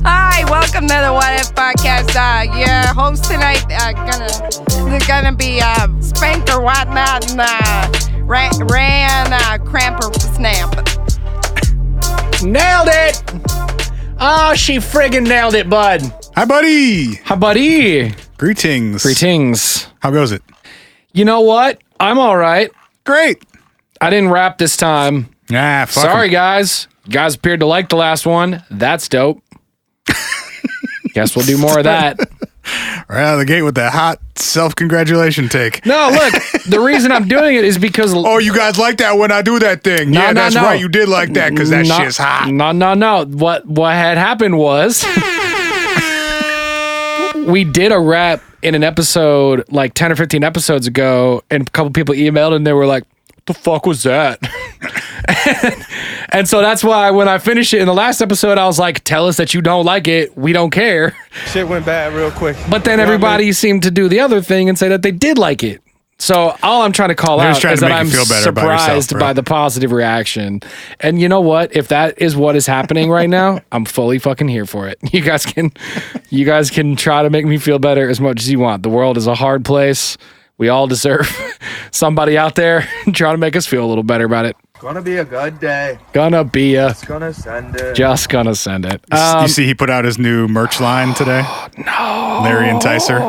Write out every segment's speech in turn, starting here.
Hi, welcome to the What If Podcast. Your host tonight gonna be Spank or Whatnot and Ran Cramper Snap. Nailed it! Oh, she friggin' nailed it, bud. Hi, buddy. Hi, buddy. Greetings. Greetings. How goes it? You know what? I'm all right. Great. I didn't rap this time. Ah, fuck Sorry, 'em. guys. You guys appeared to like the last one. That's dope. Guess we'll do more of that. Right out of the gate with that hot self-congratulation take. No, look, the reason I'm doing it is because... Oh, you guys like that when I do that thing. No, yeah, no, that's no. right. You did like that because that shit's hot. No. What had happened was... we did a rap in an episode like 10 or 15 episodes ago, and a couple people emailed and they were like, what the fuck was that? And so that's why when I finished it in the last episode, I was like, tell us that you don't like it. We don't care. Shit went bad real quick. But then everybody seemed to do the other thing and say that they did like it. So all I'm trying to call out is that I'm surprised by the positive reaction. And you know what? If that is what is happening right now, I'm fully fucking here for it. You guys can try to make me feel better as much as you want. The world is a hard place. We all deserve somebody out there trying to make us feel a little better about it. Gonna be a good day. Gonna be a... Just gonna send it. Just gonna send it. You see he put out his new merch line today? No. Larry Enticer.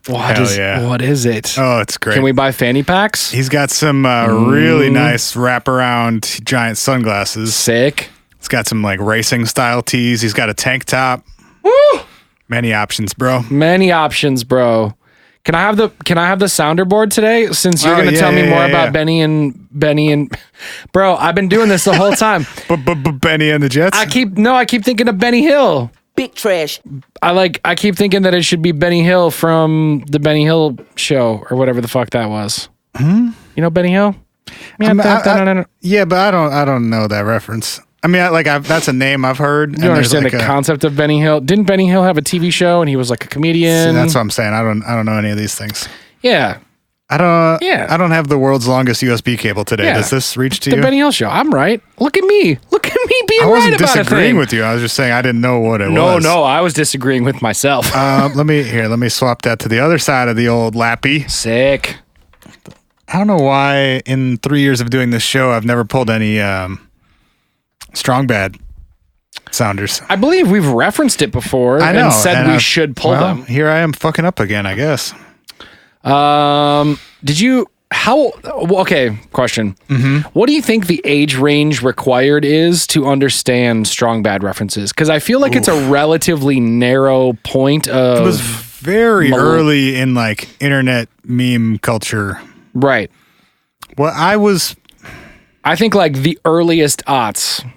What is it? Oh, it's great. Can we buy fanny packs? He's got some really nice wraparound giant sunglasses. Sick. He's got some like racing style tees. He's got a tank top. Woo! Many options, bro. Many options, bro. Can I have the sounder board today? Since you're gonna tell me more about Benny and bro, I've been doing this the whole time. Benny and the Jets. I keep thinking of Benny Hill. Big trash. I keep thinking that it should be Benny Hill from the Benny Hill show or whatever the fuck that was. You know Benny Hill? Yeah, but I don't know that reference. I mean, that's a name I've heard. You don't understand the concept of Benny Hill? Didn't Benny Hill have a TV show and he was like a comedian? See, that's what I'm saying. I don't know any of these things. Yeah. I don't have the world's longest USB cable today. Yeah. Does this reach to The you? Benny Hill show. I'm right. Look at me. Look at me being right about a thing. I wasn't disagreeing with you. I was just saying I didn't know what it was. No, I was disagreeing with myself. Let me swap that to the other side of the old lappy. Sick. I don't know why in 3 years of doing this show I've never pulled any strong bad sounders. I believe we've referenced it before and said we should pull them. Here I am fucking up again, I guess. Okay, question. What do you think the age range required is to understand strong bad references? Because I feel like it's a relatively narrow point of... It was very early in like internet meme culture. Right. Well, I think like the earliest aughts.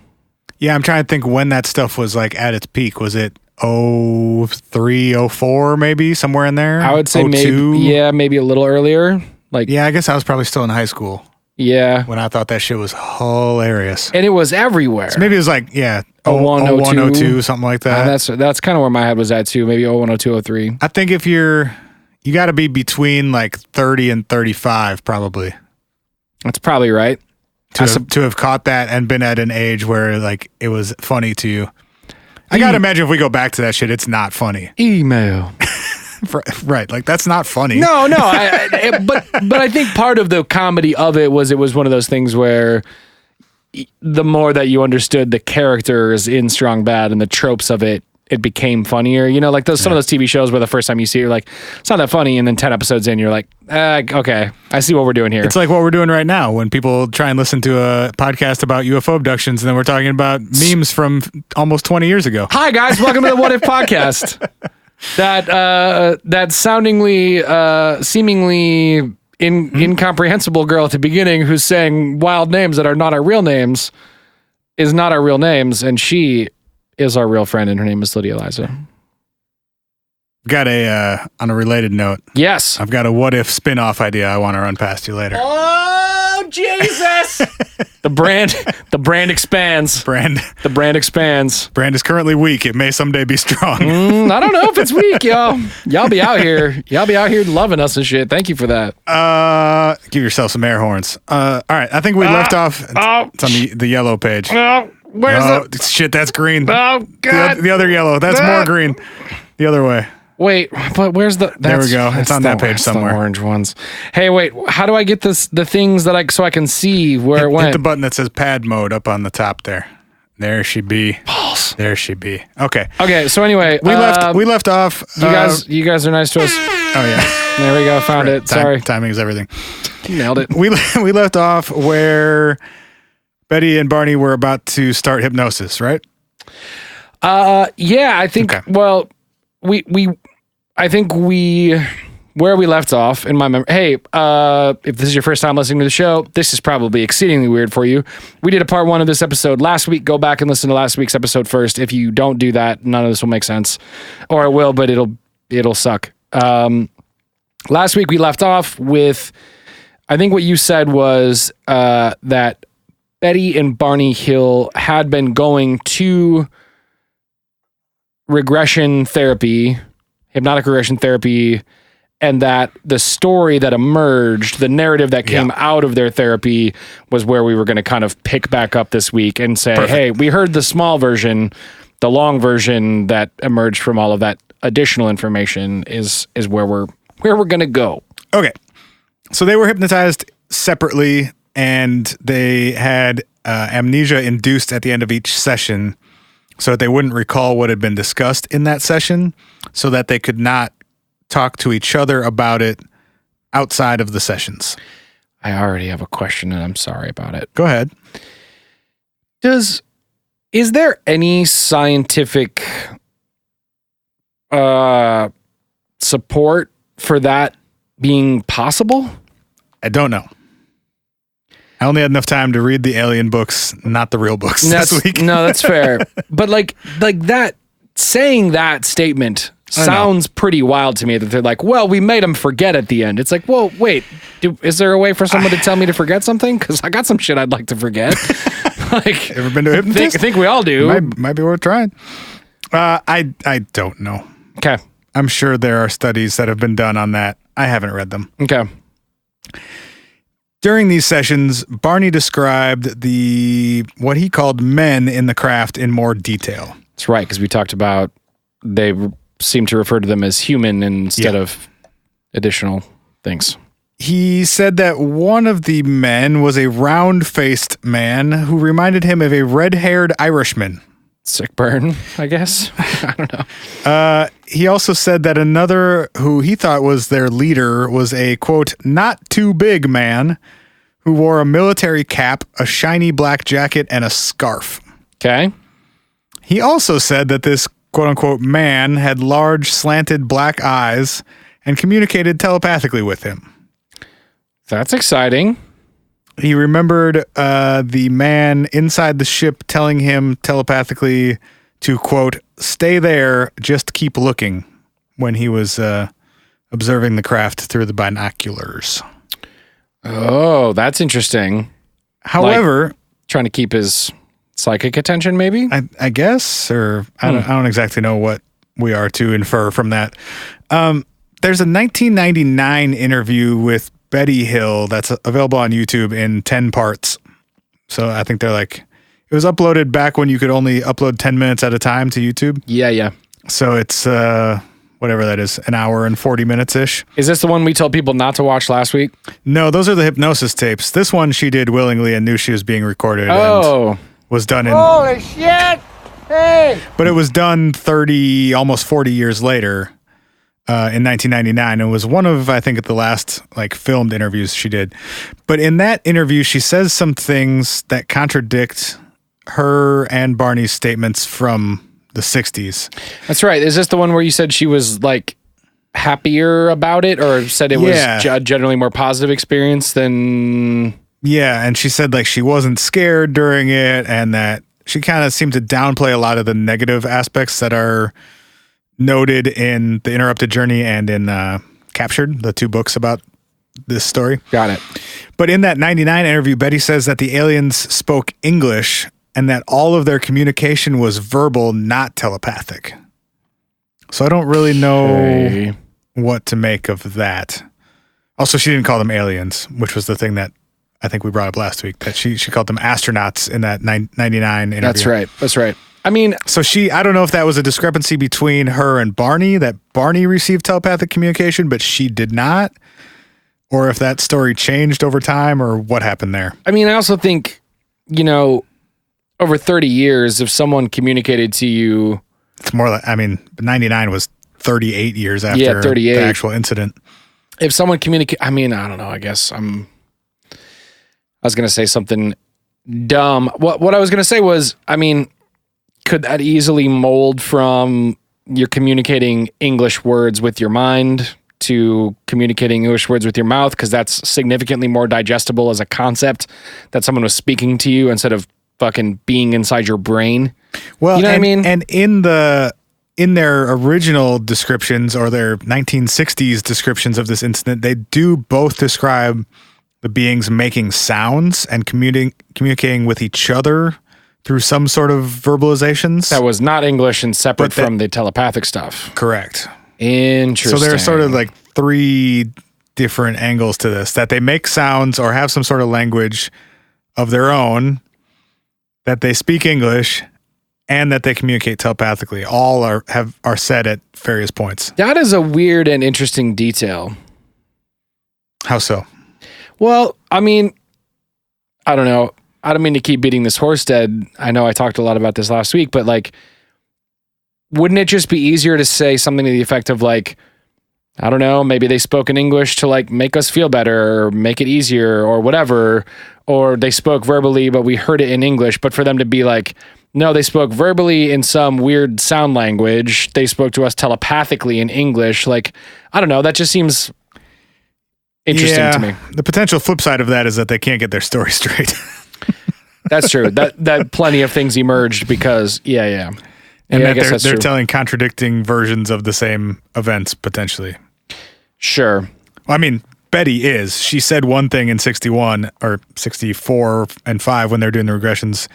Yeah, I'm trying to think when that stuff was like at its peak. Was it 03, 04 maybe? Somewhere in there? I would say 02? maybe a little earlier. Yeah, I guess I was probably still in high school. Yeah. When I thought that shit was hilarious. And it was everywhere. So maybe it was like, 01, 02, something like that. That's kind of where my head was at too. Maybe 01, 02, 03. I think if you got to be between like 30 and 35 probably. That's probably right. To have caught that and been at an age where like it was funny to you. I gotta imagine if we go back to that shit, it's not funny. Email. Right, like that's not funny. No, but I think part of the comedy of it was one of those things where the more that you understood the characters in Strong Bad and the tropes of it, it became funnier. You know, like some of those TV shows where the first time you see it, you're like, it's not that funny. And then 10 episodes in, you're like, okay, I see what we're doing here. It's like what we're doing right now when people try and listen to a podcast about UFO abductions and then we're talking about memes from almost 20 years ago. Hi, guys. Welcome to the What If Podcast. That seemingly incomprehensible girl at the beginning who's saying wild names that are not our real names is not our real names. And she is our real friend, and her name is Lydia Eliza. Got on a related note. Yes. I've got a what if spin-off idea I want to run past you later. Oh, Oh, Jesus! The brand expands. The brand expands. Brand is currently weak. It may someday be strong. I don't know if it's weak, y'all. Y'all be out here loving us and shit. Thank you for that. Give yourself some air horns. All right. I think we left off. It's on the yellow page. Where's the shit? That's green. Oh, God. The other yellow. That's more green. The other way. Wait, but where's the? There we go. It's on that page somewhere. The orange ones. Hey, wait. How do I get the things that so I can see where it went? Hit the button that says pad mode up on the top there. There she be. Balls. There she be. Okay. Okay. So anyway, we left off. You guys are nice to us. Oh yeah. There we go. Found it. Sorry. Timing is everything. You nailed it. We left off where Betty and Barney were about to start hypnosis, right? Yeah. I think. Okay. Well. I think where we left off in my memory. Hey, if this is your first time listening to the show, this is probably exceedingly weird for you. We did a part 1 of this episode last week. Go back and listen to last week's episode first. If you don't do that, none of this will make sense, or it will, but it'll suck. Last week we left off with, I think what you said was that Betty and Barney Hill had been going to regression therapy, hypnotic regression therapy, and that the story that emerged, the narrative that came out of their therapy was where we were going to kind of pick back up this week and say, hey, we heard the small version, the long version that emerged from all of that additional information is where we're going to go. Okay. So they were hypnotized separately and they had amnesia induced at the end of each session, so that they wouldn't recall what had been discussed in that session, so that they could not talk to each other about it outside of the sessions. I already have a question and I'm sorry about it. Go ahead. Is there any scientific support for that being possible? I don't know. I only had enough time to read the alien books, not the real books this week. No, that's fair. But like that, saying that statement sounds pretty wild to me, that they're like, well, we made them forget at the end. It's like, well, wait, is there a way for someone to tell me to forget something? Because I got some shit I'd like to forget. Like, ever been to a hypnotist? I think we all do. Might be worth trying. I don't know. Okay. I'm sure there are studies that have been done on that. I haven't read them. Okay. During these sessions, Barney described what he called men in the craft in more detail. That's right, because we talked about they seem to refer to them as human instead of additional things. He said that one of the men was a round-faced man who reminded him of a red-haired Irishman. Sick burn, I guess. I don't know. He also said that another who he thought was their leader was a, quote, not too big man who wore a military cap, a shiny black jacket, and a scarf. Okay. He also said that this, quote unquote, man had large slanted black eyes and communicated telepathically with him. That's exciting. He remembered the man inside the ship telling him telepathically to, quote, stay there, just keep looking, when he was observing the craft through the binoculars. Oh, that's interesting. However, like, trying to keep his psychic attention, maybe? I guess, or I don't exactly know what we are to infer from that. There's a 1999 interview with Betty Hill that's available on YouTube in 10 parts. So I think they're like, it was uploaded back when you could only upload 10 minutes at a time to YouTube. Yeah. So it's whatever that is, an hour and 40 minutes-ish. Is this the one we told people not to watch last week? No, those are the hypnosis tapes. This one she did willingly and knew she was being recorded. Oh. And was done in... Holy shit! Hey! But it was done 30, almost 40 years later. In 1999, and was one of, I think, the last like filmed interviews she did. But in that interview, she says some things that contradict her and Barney's statements from the 60s. That's right. Is this the one where you said she was like happier about it, or said it was a generally more positive experience than... Yeah, and she said like she wasn't scared during it, and that she kind of seemed to downplay a lot of the negative aspects that are noted in The Interrupted Journey and in Captured, the two books about this story. Got it. But in that 99 interview, Betty says that the aliens spoke English and that all of their communication was verbal, not telepathic. So I don't really know what to make of that. Also, she didn't call them aliens, which was the thing that I think we brought up last week, that she called them astronauts in that 99 interview. That's right. I mean, so I don't know if that was a discrepancy between her and Barney, that Barney received telepathic communication, but she did not, or if that story changed over time or what happened there. I mean, I also think, over 30 years, if someone communicated to you, it's more like, 99 was 38 years after 38. The actual incident. If someone I don't know, I guess I was going to say something dumb. What I was going to say was, could that easily mold from you're communicating English words with your mind to communicating English words with your mouth? Because that's significantly more digestible as a concept, that someone was speaking to you instead of fucking being inside your brain. Well, you know what I mean? And in their original descriptions, or their 1960s descriptions of this incident, they do both describe the beings making sounds and communicating with each other through some sort of verbalizations. That was not English and separate from the telepathic stuff. Correct. Interesting. So there are sort of like 3 different angles to this, that they make sounds or have some sort of language of their own, that they speak English, and that they communicate telepathically. All are said at various points. That is a weird and interesting detail. How so? Well, I don't know. I don't mean to keep beating this horse dead. I know I talked a lot about this last week, but wouldn't it just be easier to say something to the effect of I don't know, maybe they spoke in English to make us feel better or make it easier or whatever, or they spoke verbally, but we heard it in English, but for them to be no, they spoke verbally in some weird sound language. They spoke to us telepathically in English. I don't know. That just seems interesting to me. The potential flip side of that is that they can't get their story straight. That's true. That plenty of things emerged because, yeah. And that they're telling contradicting versions of the same events, potentially. Sure. Betty is. She said one thing in 61 or 64 and 5 when they're doing the regressions,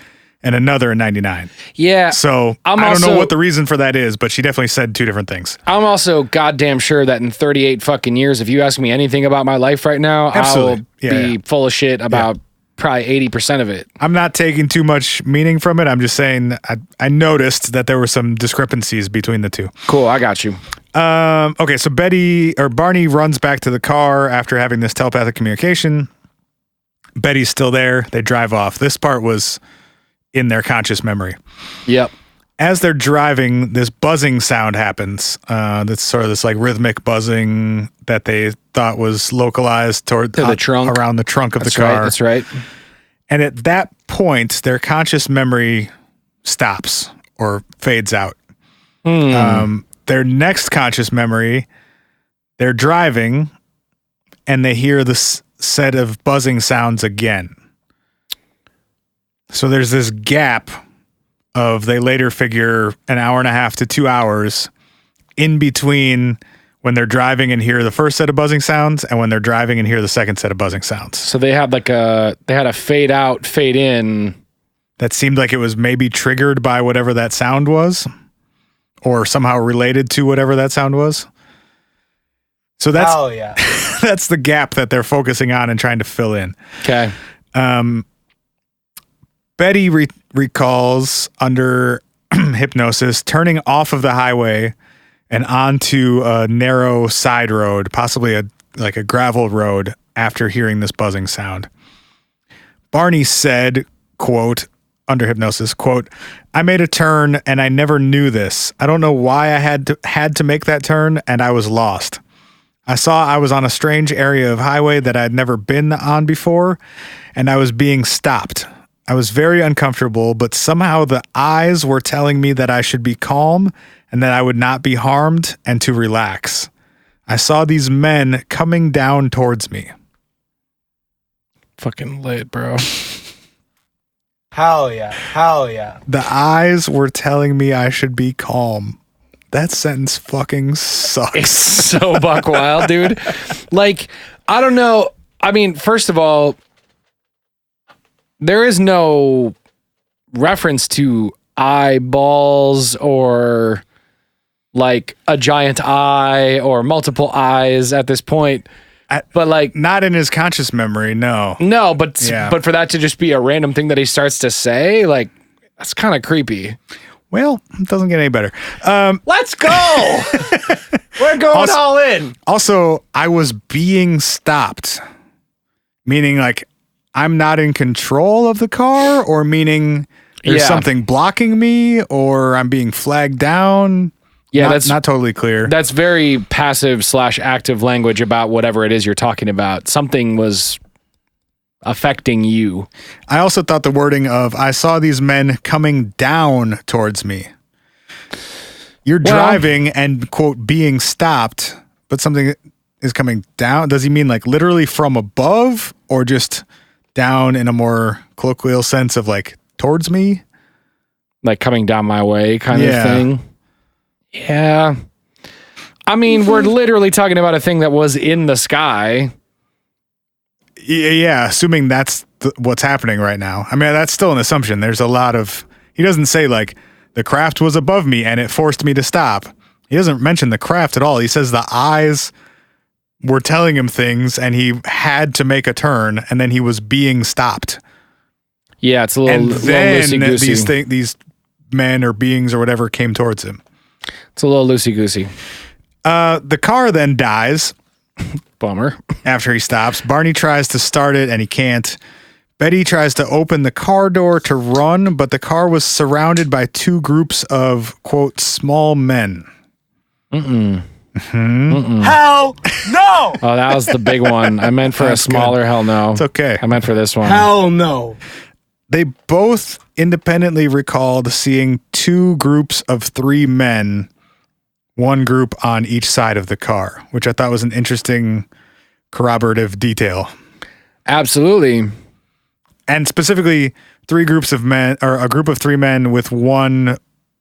and another in 99. Yeah. So I don't know what the reason for that is, but she definitely said 2 different things. I'm also goddamn sure that in 38 fucking years, if you ask me anything about my life right now, absolutely. I'll be full of shit about probably 80% of it. I'm not taking too much meaning from it. I'm just saying I noticed that there were some discrepancies between the 2. Cool. I got you. Okay. So Barney runs back to the car after having this telepathic communication. Betty's still there. They drive off. This part was in their conscious memory. Yep. As they're driving, this buzzing sound happens. That's sort of this rhythmic buzzing that they thought was localized to the trunk, around the trunk of the car. That's right. And at that point, their conscious memory stops or fades out. Their next conscious memory, they're driving and they hear this set of buzzing sounds again. So there's this gap of, they later figure, 1.5 hours to 2 hours in between when they're driving and hear the first set of buzzing sounds and when they're driving and hear the second set of buzzing sounds. So they had a fade out, fade in. That seemed like it was maybe triggered by whatever that sound was, or somehow related to whatever that sound was. So that's the gap that they're focusing on and trying to fill in. Okay. Betty recalls under hypnosis turning off of the highway and onto a narrow side road, possibly a gravel road, after hearing this buzzing sound. Barney said, quote, under hypnosis, quote, "I made a turn and I never knew this. I don't know why I had to make that turn, and I was lost. I saw I was on a strange area of highway that I'd never been on before, and I was being stopped. I was very uncomfortable, but somehow the eyes were telling me that I should be calm and that I would not be harmed and to relax. I saw these men coming down towards me." Fucking lit, bro. Hell yeah. Hell yeah. The eyes were telling me I should be calm. That sentence fucking sucks. It's so buck wild, dude. I don't know. I mean, first of all, there is no reference to eyeballs or like a giant eye or multiple eyes at this point. But like, not in his conscious memory, no. No, but for that to just be a random thing that he starts to say, like, that's kind of creepy. Well, it doesn't get any better. Let's go. We're going all in. Also, I was being stopped, meaning like I'm not in control of the car, or meaning there's something blocking me, or I'm being flagged down. Yeah, that's not totally clear. That's very passive / active language about whatever it is you're talking about. Something was affecting you. I also thought the wording of "I saw these men coming down towards me." You're driving and quote being stopped, but something is coming down. Does he mean like literally from above, or just down in a more colloquial sense of like towards me, like coming down my way kind of thing? Yeah. I mean, we're literally talking about a thing that was in the sky. Yeah, assuming that's what's happening right now. I mean, that's still an assumption. There's a lot of... He doesn't say, like, the craft was above me and it forced me to stop. He doesn't mention the craft at all. He says the eyes were telling him things and he had to make a turn, and then he was being stopped. Yeah, it's a little loosey-goosey. These men or beings or whatever came towards him. It's a little loosey-goosey. The car then dies. Bummer. After he stops, Barney tries to start it and he can't. Betty tries to open the car door to run, but the car was surrounded by two groups of, quote, small men. Mm-mm. Mm-hmm. Mm-mm. Hell no! Oh, that was the big one. I meant for a smaller hell no. It's okay. I meant for this one. Hell no. They both independently recalled seeing two groups of three men, one group on each side of the car, which I thought was an interesting corroborative detail. Absolutely. And specifically, three groups of men, or a group of three men with one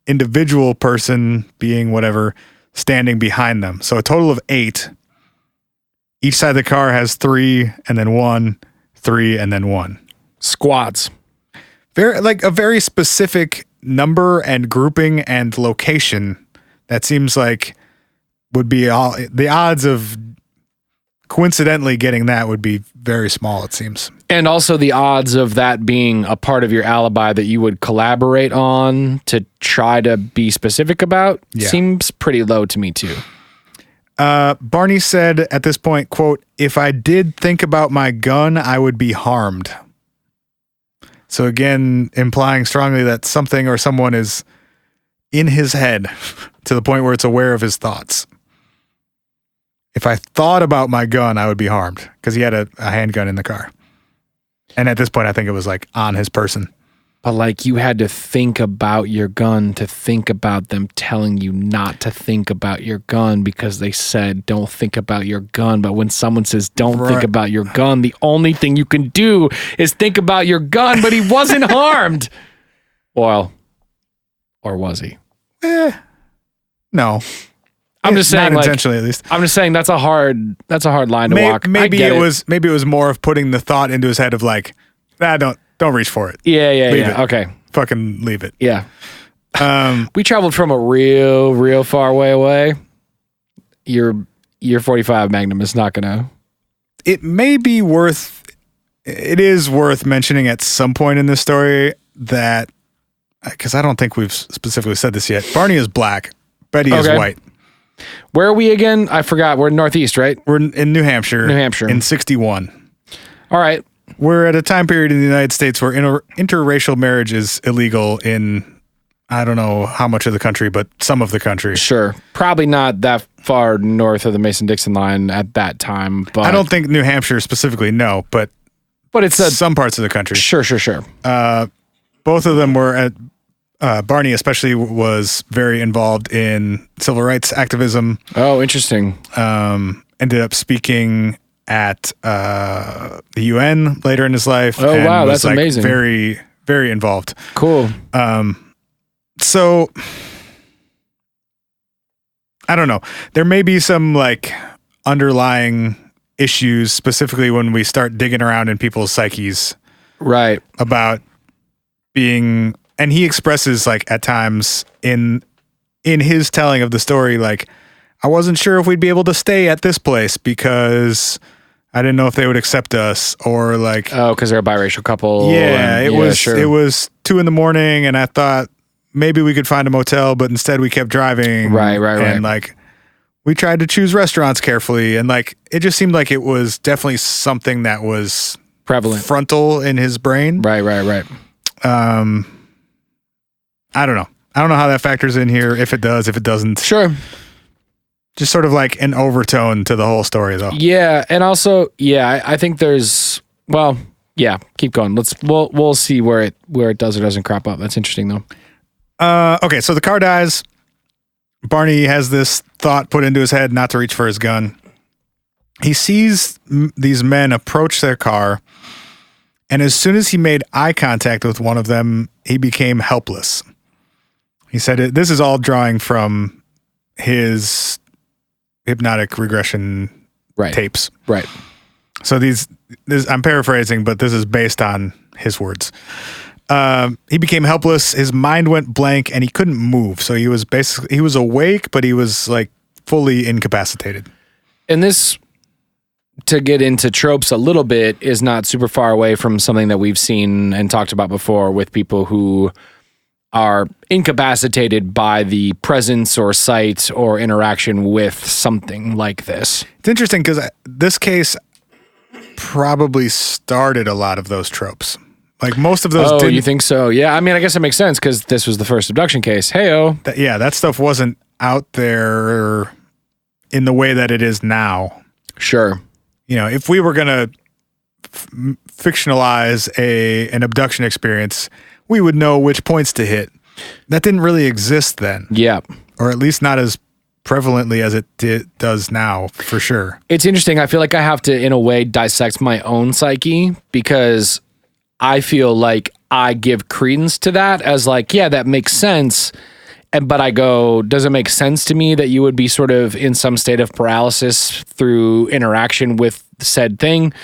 individual person being whatever, standing behind them. So a total of 8. Each side of the car has 3, and then 1, 3, and then 1. Squads. A very specific number and grouping and location that seems like would be all the odds of coincidentally getting that would be very small, it seems. And also the odds of that being a part of your alibi that you would collaborate on to try to be specific about seems pretty low to me too. Barney said at this point, quote, "If I did think about my gun, I would be harmed." So again, implying strongly that something or someone is in his head to the point where it's aware of his thoughts. If I thought about my gun, I would be harmed, because he had a handgun in the car. And at this point, I think it was like on his person. But like you had to think about your gun to think about them telling you not to think about your gun because they said don't think about your gun. But when someone says don't think about your gun, the only thing you can do is think about your gun, but he wasn't harmed. Well, or was he? No. I'm just saying, not intentionally, at least. I'm just saying that's a hard line to walk. Maybe it was more of putting the thought into his head of like, don't reach for it. Yeah. Leave it. Okay. Fucking leave it. Yeah. We traveled from a real far way away. Your 45 Magnum is not gonna. It is worth mentioning at some point in this story that, because I don't think we've specifically said this yet. Barney is black. Betty is white. Where are we again? I forgot. We're Northeast, right? We're in New Hampshire. New Hampshire. In 61. All right. We're at a time period in the United States where interracial marriage is illegal in, I don't know how much of the country, but some of the country. Sure. Probably not that far north of the Mason-Dixon line at that time. But I don't think New Hampshire specifically, no, but it's some parts of the country. Sure. Both of them were at... Barney especially was very involved in civil rights activism. Oh, interesting. Ended up speaking at the UN later in his life. Oh, wow. That's amazing. Very, very involved. Cool. So I don't know. There may be some like underlying issues, specifically when we start digging around in people's psyches. Right. About being, and he expresses like at times in his telling of the story, like, I wasn't sure if we'd be able to stay at this place because I didn't know if they would accept us, or like, oh, because they're a biracial couple. Yeah, it was 2 a.m. and I thought maybe we could find a motel, but instead we kept driving. Right. And like, we tried to choose restaurants carefully, and like, it just seemed like it was definitely something that was prevalent, frontal in his brain. Right. I don't know how that factors in here. If it does, if it doesn't. Sure. Just sort of like an overtone to the whole story, though. Yeah, and also, I think there's, well, yeah, keep going. We'll see where it does or doesn't crop up. That's interesting, though. Okay, so the car dies. Barney has this thought put into his head not to reach for his gun. He sees these men approach their car, and as soon as he made eye contact with one of them, he became helpless. He said this is all drawing from his hypnotic regression tapes. Right. So this, I'm paraphrasing, but this is based on his words. He became helpless. His mind went blank and he couldn't move. So he was awake, but he was like fully incapacitated. And this, to get into tropes a little bit, is not super far away from something that we've seen and talked about before with people who are incapacitated by the presence or sight or interaction with something like this. It's interesting because this case probably started a lot of those tropes. Like most of those didn't. You think so? Yeah, I mean, I guess it makes sense because this was the first abduction case. Hey-o. That stuff wasn't out there in the way that it is now. Sure. You know, if we were going to fictionalize an abduction experience, we would know which points to hit. That didn't really exist then. Yeah. Or at least not as prevalently as it does now, for sure. It's interesting. I feel like I have to, in a way, dissect my own psyche because I feel like I give credence to that as like, yeah, that makes sense. But I go, does it make sense to me that you would be sort of in some state of paralysis through interaction with said thing?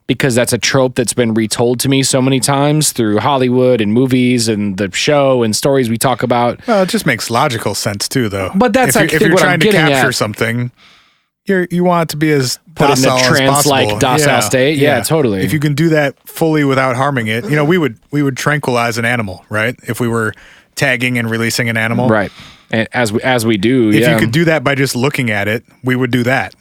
Because that's a trope that's been retold to me so many times through Hollywood and movies and the show and stories we talk about. Well, it just makes logical sense too, though. But that's if you're trying to capture something, you want it to be as docile as possible. Put it in a trance-like docile state. Yeah, totally. If you can do that fully without harming it, you know, we would tranquilize an animal, right? If we were tagging and releasing an animal, right? And as we do, if you could do that by just looking at it, we would do that.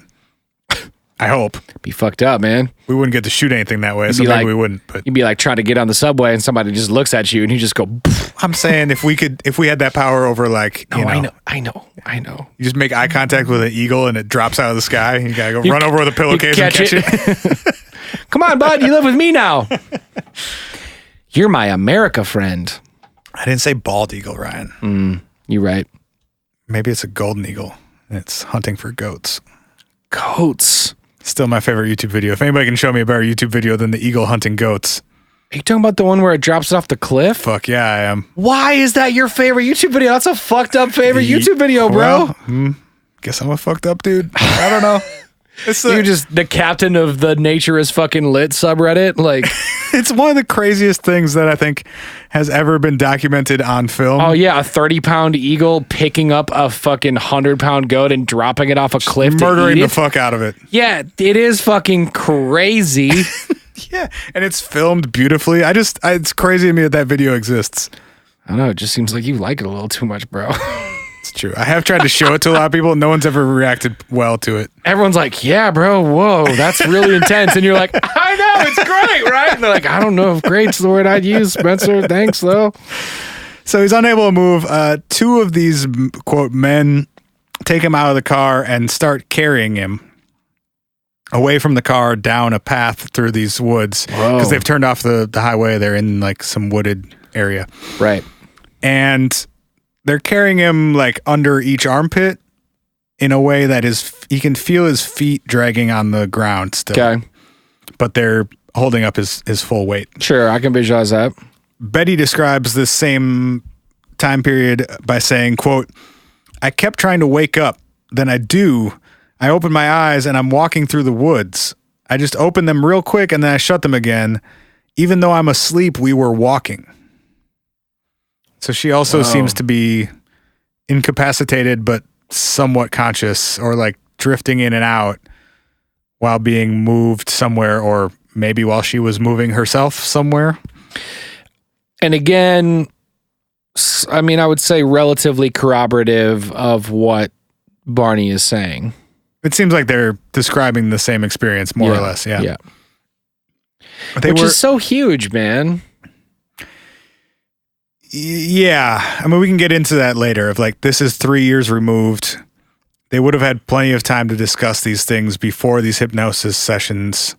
I hope. Be fucked up, man. We wouldn't get to shoot anything that way, so maybe we wouldn't. But you'd be like trying to get on the subway and somebody just looks at you and you just go. Pfft. I'm saying if we had that power over like, I know. You just make eye contact with an eagle and it drops out of the sky. You gotta go run over with a pillowcase and catch it. Come on, bud. You live with me now. You're my America friend. I didn't say bald eagle, Ryan. You're right. Maybe it's a golden eagle. And it's hunting for goats. Goats. Still my favorite YouTube video. If anybody can show me a better YouTube video than the eagle hunting goats. Are you talking about the one where it drops it off the cliff? Fuck yeah, I am. Why is that your favorite YouTube video? That's a fucked up favorite YouTube video, bro. Well, guess I'm a fucked up dude. I don't know. You're just the captain of the Nature is fucking lit subreddit. Like, it's one of the craziest things that I think has ever been documented on film. Oh yeah, a 30-pound eagle picking up a fucking 100-pound goat and dropping it off a cliff, murdering the fuck out of it. Yeah, it is fucking crazy. Yeah, and it's filmed beautifully. It's crazy to me that video exists. I don't know. It just seems like you like it a little too much, bro. It's true. I have tried to show it to a lot of people. No one's ever reacted well to it. Everyone's like, yeah, bro, whoa, that's really intense. And you're like, I know, it's great, right? And they're like, I don't know if great's the word I'd use, Spencer. Thanks, though. So he's unable to move. Two of these, quote, men take him out of the car and start carrying him away from the car down a path through these woods. Because they've turned off the highway. They're in like some wooded area. Right. And they're carrying him like under each armpit in a way that he can feel his feet dragging on the ground still. Okay. But they're holding up his full weight. Sure, I can visualize that. Betty describes this same time period by saying, quote, I kept trying to wake up. Then I open my eyes and I'm walking through the woods. I just opened them real quick and then I shut them again. Even though I'm asleep, we were walking. So she also seems to be incapacitated, but somewhat conscious, or like drifting in and out while being moved somewhere, or maybe while she was moving herself somewhere. And again, I mean, I would say relatively corroborative of what Barney is saying. It seems like they're describing the same experience, more or less. Yeah. Which is so huge, man. Yeah. I mean, we can get into that later. Of like, this is 3 years removed. They would have had plenty of time to discuss these things before these hypnosis sessions.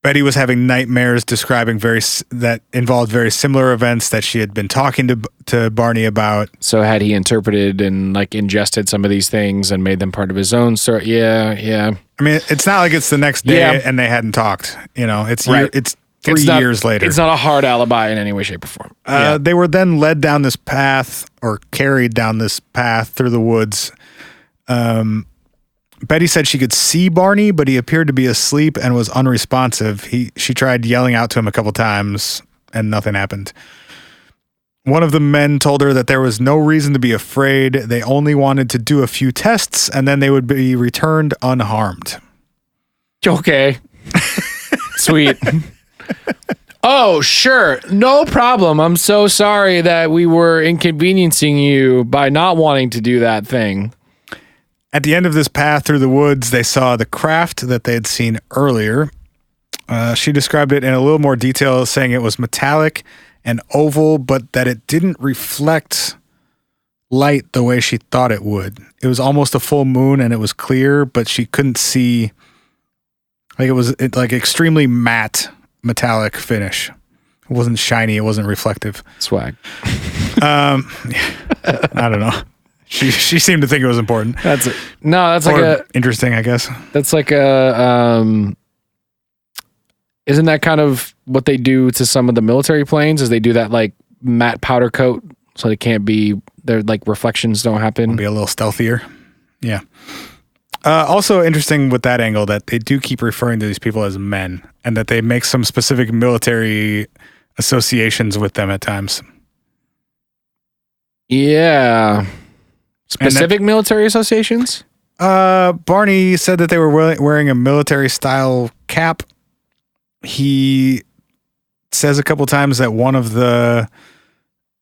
Betty was having nightmares describing that involved very similar events that she had been talking to Barney about. So had he interpreted and like ingested some of these things and made them part of his own story? Yeah. I mean, it's not like it's the next day and they hadn't talked. You know, it's 3 years later. It's not a hard alibi in any way, shape, or form. They were then led down this path, or carried down this path through the woods. Betty said she could see Barney, but he appeared to be asleep and was unresponsive. She tried yelling out to him a couple times and nothing happened. One of the men told her that there was no reason to be afraid. They only wanted to do a few tests and then they would be returned unharmed. Okay. Sweet. Oh, sure. No problem. I'm so sorry that we were inconveniencing you by not wanting to do that thing. At the end of this path through the woods, they saw the craft that they had seen earlier. She described it in a little more detail, saying it was metallic and oval, but that it didn't reflect light the way she thought it would. It was almost a full moon and it was clear, but she couldn't see. Like, it was like extremely matte metallic finish. It wasn't shiny. It wasn't reflective. Swag. I don't know. She seemed to think it was important. That's like interesting, I guess. That's like isn't that kind of what they do to some of the military planes? Is they do that like matte powder coat so they can't be, their like reflections don't happen. It'll be a little stealthier. Yeah. Also interesting with that angle that they do keep referring to these people as men, and that they make some specific military associations with them at times. Yeah. Specific military associations? Barney said that they were wearing a military style cap. He says a couple times that one of the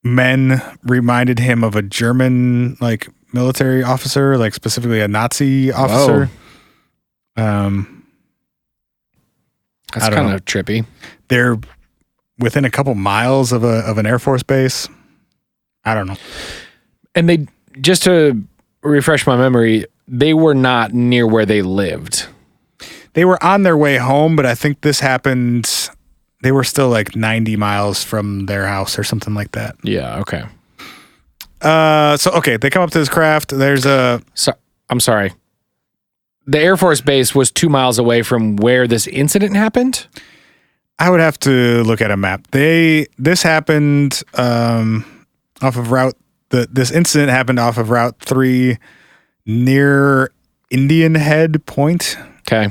men reminded him of a German like military officer, like specifically a Nazi officer. That's kind of trippy. They're within a couple miles of an Air Force base. I don't know. And they, just to refresh my memory, they were not near where they lived. They were on their way home, but I think this happened, they were still like 90 miles from their house or something like that. Yeah, okay. They come up to this craft. I'm sorry. The Air Force Base was 2 miles away from where this incident happened? I would have to look at a map. This happened off of Route... This incident happened off of Route 3 near Indian Head Point. Okay.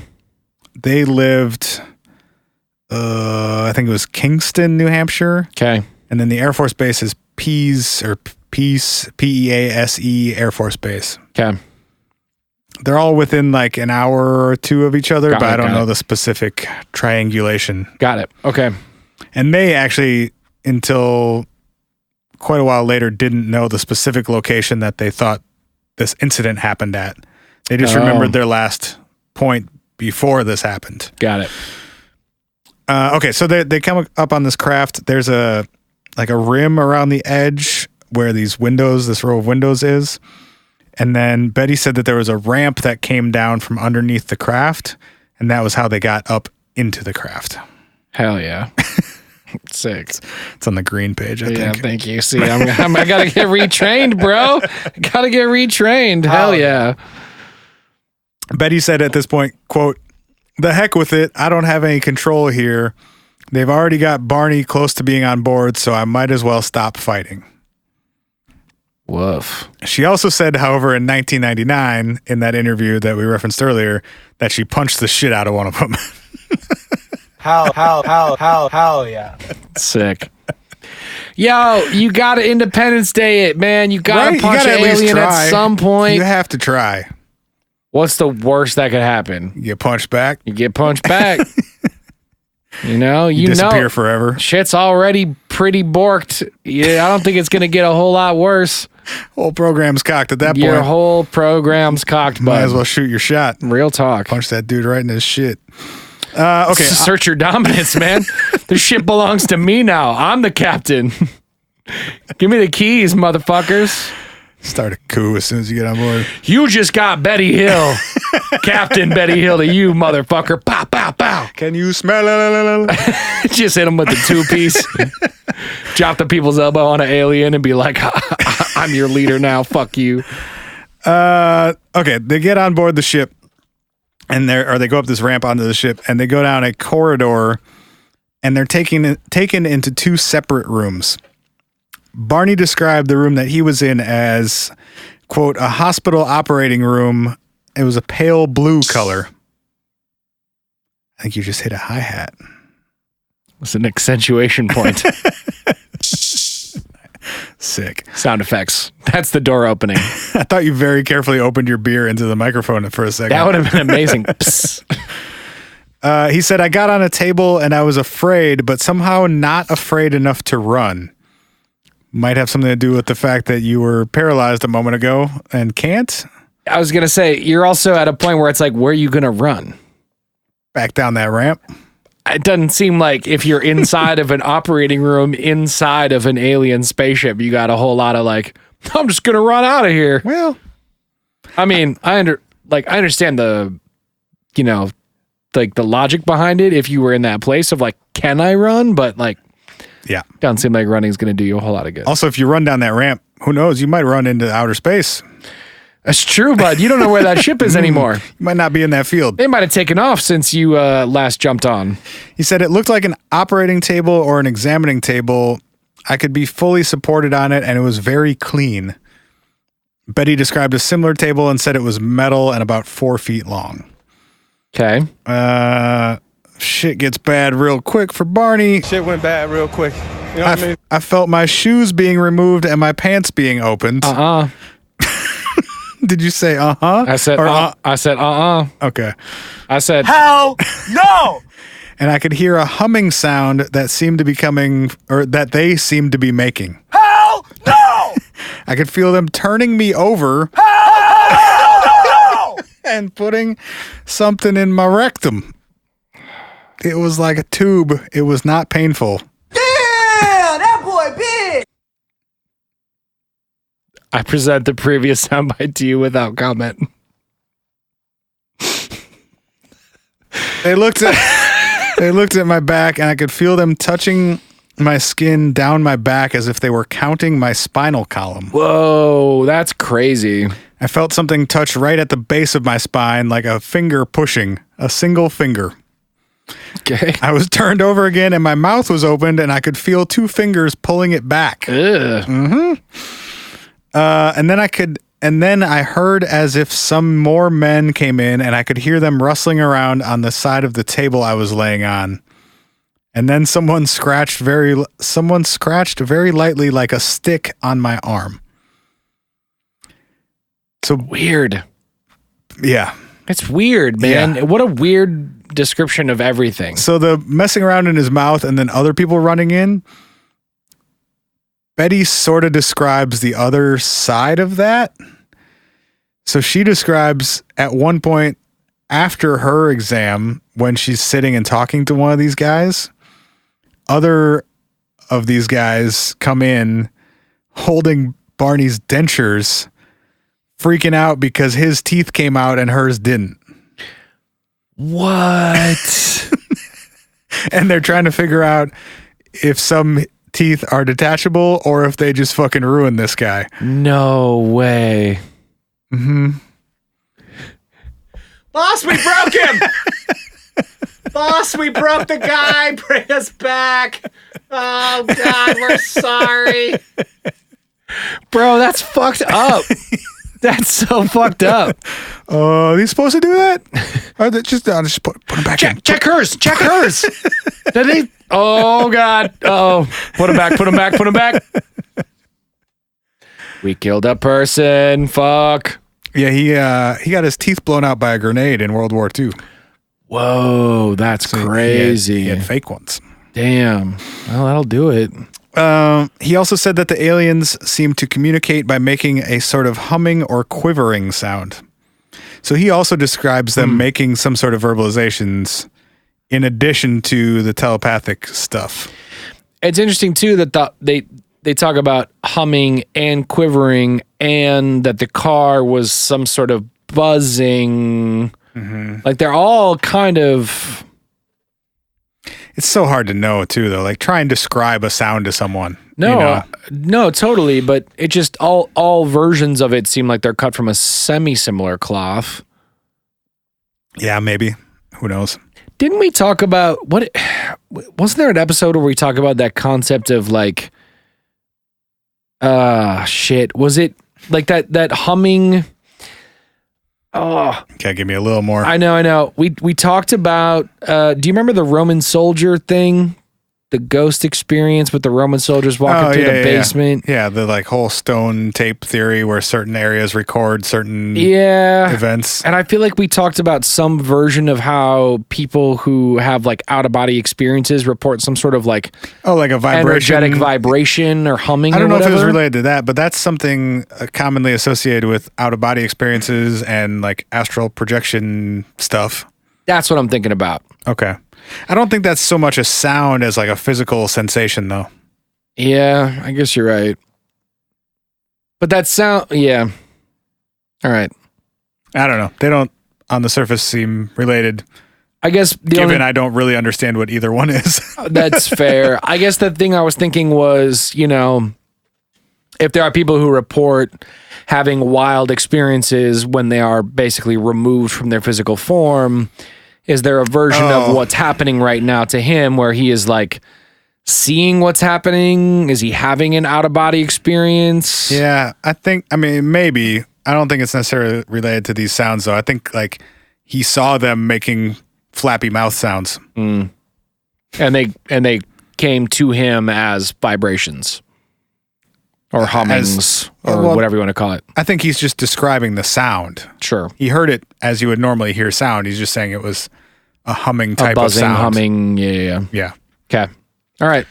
They lived, I think it was Kingston, New Hampshire. Okay. And then the Air Force Base is Pease, P-E-A-S-E Air Force Base. Okay. They're all within like an hour or two of each other, but I don't know the specific triangulation. Got it. Okay. And they actually, until quite a while later, didn't know the specific location that they thought this incident happened at. They just remembered their last point before this happened. Got it. Okay, so they come up on this craft. There's a rim around the edge where this row of windows is. And then Betty said that there was a ramp that came down from underneath the craft, and that was how they got up into the craft. Hell yeah. Sick. It's on the green page, I think. Yeah, thank you. See, I gotta get retrained, bro. Gotta get retrained. Hell yeah. Betty said at this point, quote, "The heck with it. I don't have any control here. They've already got Barney close to being on board, so I might as well stop fighting." Woof. She also said, however, in 1999, in that interview that we referenced earlier, that she punched the shit out of one of them. How, yeah. Sick. Yo, you gotta Independence Day it, man. You gotta punch an alien at some point. You have to try. What's the worst that could happen? You get punched back. You get punched back. You disappear forever. Shit's already pretty borked. Yeah, I don't think it's gonna get a whole lot worse. Whole program's cocked at that point. Your whole program's cocked, bud. Might as well shoot your shot. Real talk. Punch that dude right in his shit. Okay. Assert your dominance, man. This shit belongs to me now. I'm the captain. Give me the keys, motherfuckers. Start a coup as soon as you get on board. You just got Betty Hill. Captain Betty Hill to you, motherfucker. Pow, pow, pow. Can you smell it? Just hit him with the two-piece. Drop the people's elbow on an alien and be like, I'm your leader now. Fuck you. Okay, they get on board the ship. And they go up this ramp onto the ship, and they go down a corridor, and they're taken into two separate rooms. Barney described the room that he was in as, quote, a hospital operating room. It was a pale blue color. I think you just hit a hi-hat. It's an accentuation point. Sick. Sound effects. That's the door opening. I thought you very carefully opened your beer into the microphone for a second. That would have been amazing. He said, I got on a table and I was afraid, but somehow not afraid enough to run. Might have something to do with the fact that you were paralyzed a moment ago and can't. I was going to say, you're also at a point where it's like, where are you going to run? Back down that ramp. It doesn't seem like if you're inside of an operating room, inside of an alien spaceship, you got a whole lot of like, I'm just going to run out of here. Well, I mean, I understand the, like the logic behind it. If you were in that place of like, can I run? But like, yeah, doesn't seem like running is going to do you a whole lot of good. Also, if you run down that ramp, who knows? You might run into outer space. That's true, bud. You don't know where that ship is anymore. You might not be in that field. It might have taken off since you last jumped on. He said it looked like an operating table or an examining table. I could be fully supported on it, and it was very clean. Betty described a similar table and said it was metal and about 4 feet long. Okay. Shit gets bad real quick for Barney. Shit went bad real quick. You know what I mean? I felt my shoes being removed and my pants being opened. Did you say uh-huh? I said Okay. I said hell no. And I could hear a humming sound that seemed to be coming, or that they seemed to be making. Hell no. I could feel them turning me over. Hell no. And putting something in my rectum. It was like a tube. It was not painful. Yeah, that boy big. I present the previous soundbite to you without comment. They looked at my back, and I could feel them touching my skin down my back as if they were counting my spinal column. Whoa, that's crazy. I felt something touch right at the base of my spine, like a finger pushing, a single finger. Okay. I was turned over again, and my mouth was opened, and I could feel 2 fingers pulling it back. Ugh. Mm-hmm. And then I heard as if some more men came in, and I could hear them rustling around on the side of the table I was laying on. And then someone scratched very lightly like a stick on my arm. So weird. Yeah. It's weird, man. Yeah. What a weird description of everything. So the messing around in his mouth and then other people running in, Betty sort of describes the other side of that. So she describes at one point after her exam, when she's sitting and talking to one of these guys, other of these guys come in holding Barney's dentures, freaking out because his teeth came out and hers didn't. What? And they're trying to figure out if some teeth are detachable or if they just fucking ruined this guy. No way. Mm-hmm. Boss, we broke him! Boss, we broke the guy! Bring us back! Oh, God, we're sorry. Bro, that's fucked up. That's so fucked up. Are you supposed to do that? Just put them back in. Check hers. Check hers. Did they? Oh, God. Oh, put them back. Put them back. Put them back. We killed a person. Fuck. Yeah, he got his teeth blown out by a grenade in World War II. Whoa, that's crazy. He had fake ones. Damn. Well, that'll do it. He also said that the aliens seemed to communicate by making a sort of humming or quivering sound. So he also describes them making some sort of verbalizations in addition to the telepathic stuff. It's interesting, too, that they talk about humming and quivering and that the car was some sort of buzzing. Mm-hmm. Like they're all kind of... It's so hard to know, too, though. Like, try and describe a sound to someone. No, no, totally. But it just, all versions of it seem like they're cut from a semi-similar cloth. Yeah, maybe. Who knows? Didn't we talk about, wasn't there an episode where we talk about that concept of like, shit, was it like that humming... Oh, okay, give me a little more. I know. We talked about. Do you remember the Roman soldier thing? The ghost experience with the Roman soldiers walking through the basement. Yeah, the like whole stone tape theory where certain areas record certain events. And I feel like we talked about some version of how people who have like out of body experiences report some sort of like like a vibration, energetic vibration or humming. I don't know if it was related to that, but that's something commonly associated with out of body experiences and like astral projection stuff. That's what I'm thinking about. Okay. I don't think that's so much a sound as like a physical sensation, though. Yeah, I guess you're right. But that sound, yeah. All right. I don't know. They don't, on the surface, seem related. I guess I don't really understand what either one is. That's fair. I guess the thing I was thinking was, if there are people who report having wild experiences when they are basically removed from their physical form, is there a version of what's happening right now to him where he is like seeing what's happening? Is he having an out-of-body experience? Yeah, maybe. I don't think it's necessarily related to these sounds, though. I think like he saw them making flappy mouth sounds. And they came to him as vibrations or hummings or whatever you want to call it. I think he's just describing the sound. Sure. He heard it as you would normally hear sound. He's just saying it was a humming type of sound. Humming. Yeah. Okay. All right.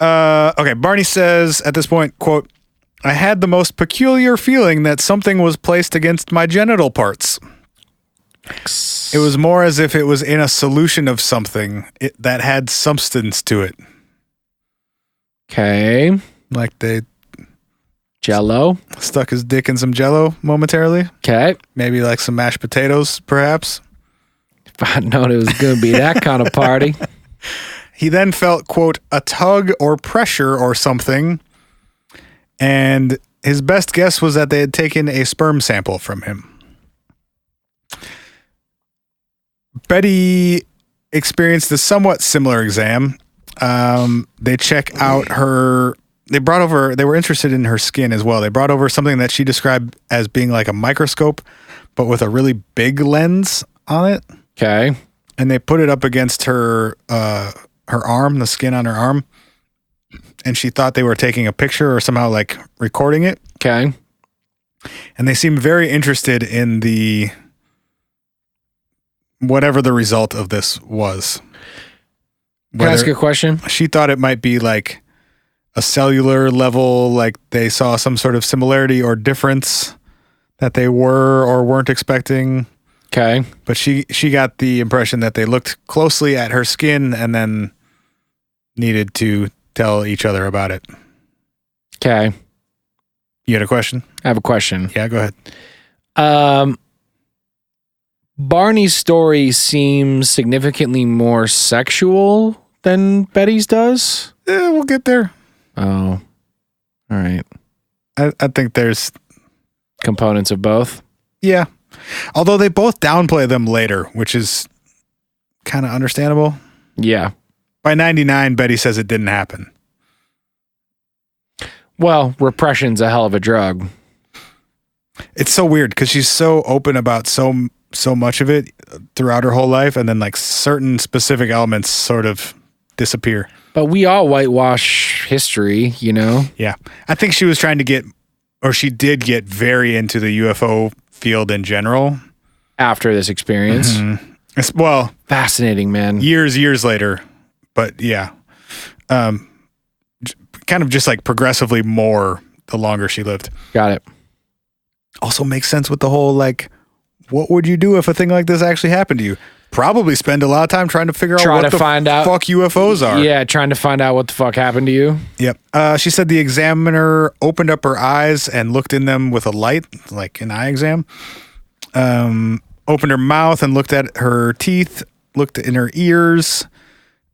Okay. Barney says at this point, quote, "I had the most peculiar feeling that something was placed against my genital parts. It was more as if it was in a solution of something that had substance to it." Okay. Like they Jello. Stuck his dick in some Jello momentarily. Okay. Maybe like some mashed potatoes, perhaps. If I'd known it was going to be that kind of party. He then felt, quote, "a tug or pressure or something." And his best guess was that they had taken a sperm sample from him. Betty experienced a somewhat similar exam. They check out they were interested in her skin as well. They brought over something that she described as being like a microscope, but with a really big lens on it. Okay. And they put it up against her arm, the skin on her arm. And she thought they were taking a picture or somehow like recording it. Okay. And they seemed very interested in whatever the result of this was. Can I ask you a question? She thought it might be like a cellular level, like they saw some sort of similarity or difference that they were or weren't expecting. Okay. But she got the impression that they looked closely at her skin and then needed to tell each other about it. Okay. You had a question? I have a question. Yeah, go ahead. Barney's story seems significantly more sexual than Betty's does. Yeah, we'll get there. Oh, all right. I think there's components of both. Yeah. Although they both downplay them later, which is kind of understandable. Yeah. By 99, Betty says it didn't happen. Well, repression's a hell of a drug. It's so weird because she's so open about so much of it throughout her whole life, and then like certain specific elements sort of disappear. But we all whitewash history, you know? Yeah. I think she was trying to get, or she did get very into the UFO field in general. After this experience. Mm-hmm. Well, fascinating, man. Years later. But yeah. Kind of just like progressively more the longer she lived. Got it. Also makes sense with the whole like, what would you do if a thing like this actually happened to you? Probably spend a lot of time trying to figure out what the fuck UFOs are. Yeah, trying to find out what the fuck happened to you. Yep. She said the examiner opened up her eyes and looked in them with a light, like an eye exam. Opened her mouth and looked at her teeth, looked in her ears.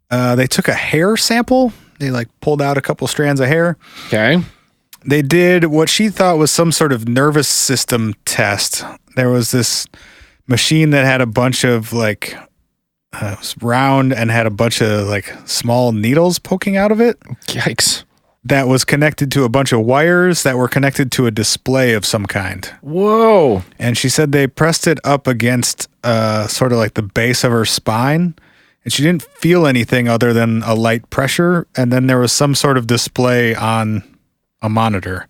They took a hair sample. They like pulled out a couple strands of hair. Okay. They did what she thought was some sort of nervous system test. There was this machine that had a bunch of like, it was round and had a bunch of like small needles poking out of it. Yikes. That was connected to a bunch of wires that were connected to a display of some kind. Whoa. And she said they pressed it up against sort of like the base of her spine. And she didn't feel anything other than a light pressure. And then there was some sort of display on a monitor.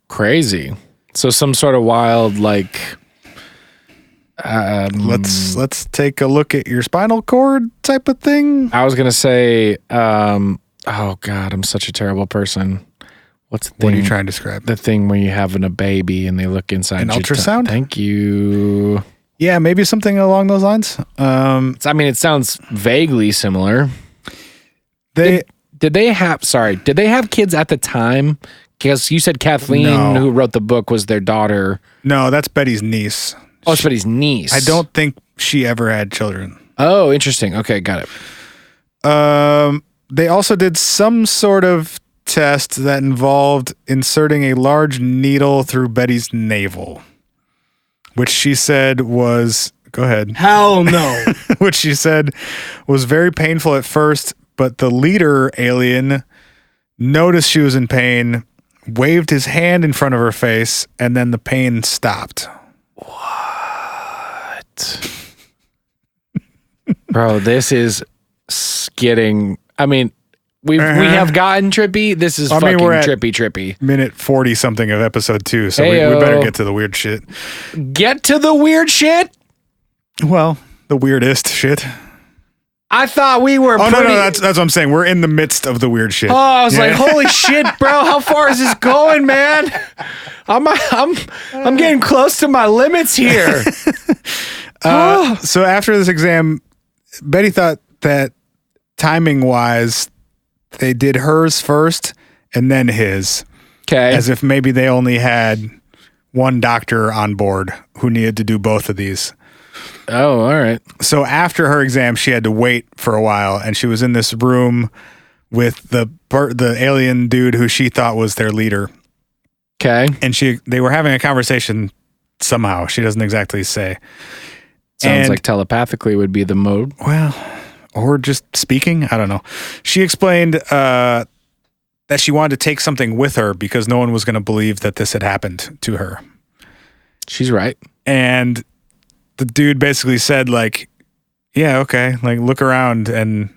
Crazy. So some sort of wild, like... let's take a look at your spinal cord type of thing. I was going to say... oh, God, I'm such a terrible person. What's the thing? What are you trying to describe? The thing where you have a baby and they look inside. An ultrasound? Thank you. Yeah, maybe something along those lines. I mean, it sounds vaguely similar. Did they have kids at the time? Because you said Kathleen, who wrote the book, was their daughter. No, that's Betty's niece. Oh, it's Betty's niece. I don't think she ever had children. Oh, interesting. Okay, got it. They also did some sort of test that involved inserting a large needle through Betty's navel, which she said was, go ahead. Hell no. Which she said was very painful at first, but the leader alien noticed she was in pain, waved his hand in front of her face, and then the pain stopped. What? Bro, this is getting... I mean, we have gotten trippy. This is fucking we're at trippy. Minute 40 something of episode 2, so we better get to the weird shit. Get to the weird shit? Well, the weirdest shit. I thought we were. No, that's what I'm saying. We're in the midst of the weird shit. Oh, I was like, holy shit, bro! How far is this going, man? I'm getting close to my limits here. So after this exam, Betty thought that timing-wise, they did hers first and then his. Okay. As if maybe they only had one doctor on board who needed to do both of these. Oh, all right. So after her exam, she had to wait for a while, and she was in this room with the alien dude who she thought was their leader. Okay. And they were having a conversation somehow. She doesn't exactly say. Sounds like telepathically would be the mode. Well, or just speaking. I don't know. She explained that she wanted to take something with her because no one was going to believe that this had happened to her. She's right. And the dude basically said, like, yeah, okay, like, look around and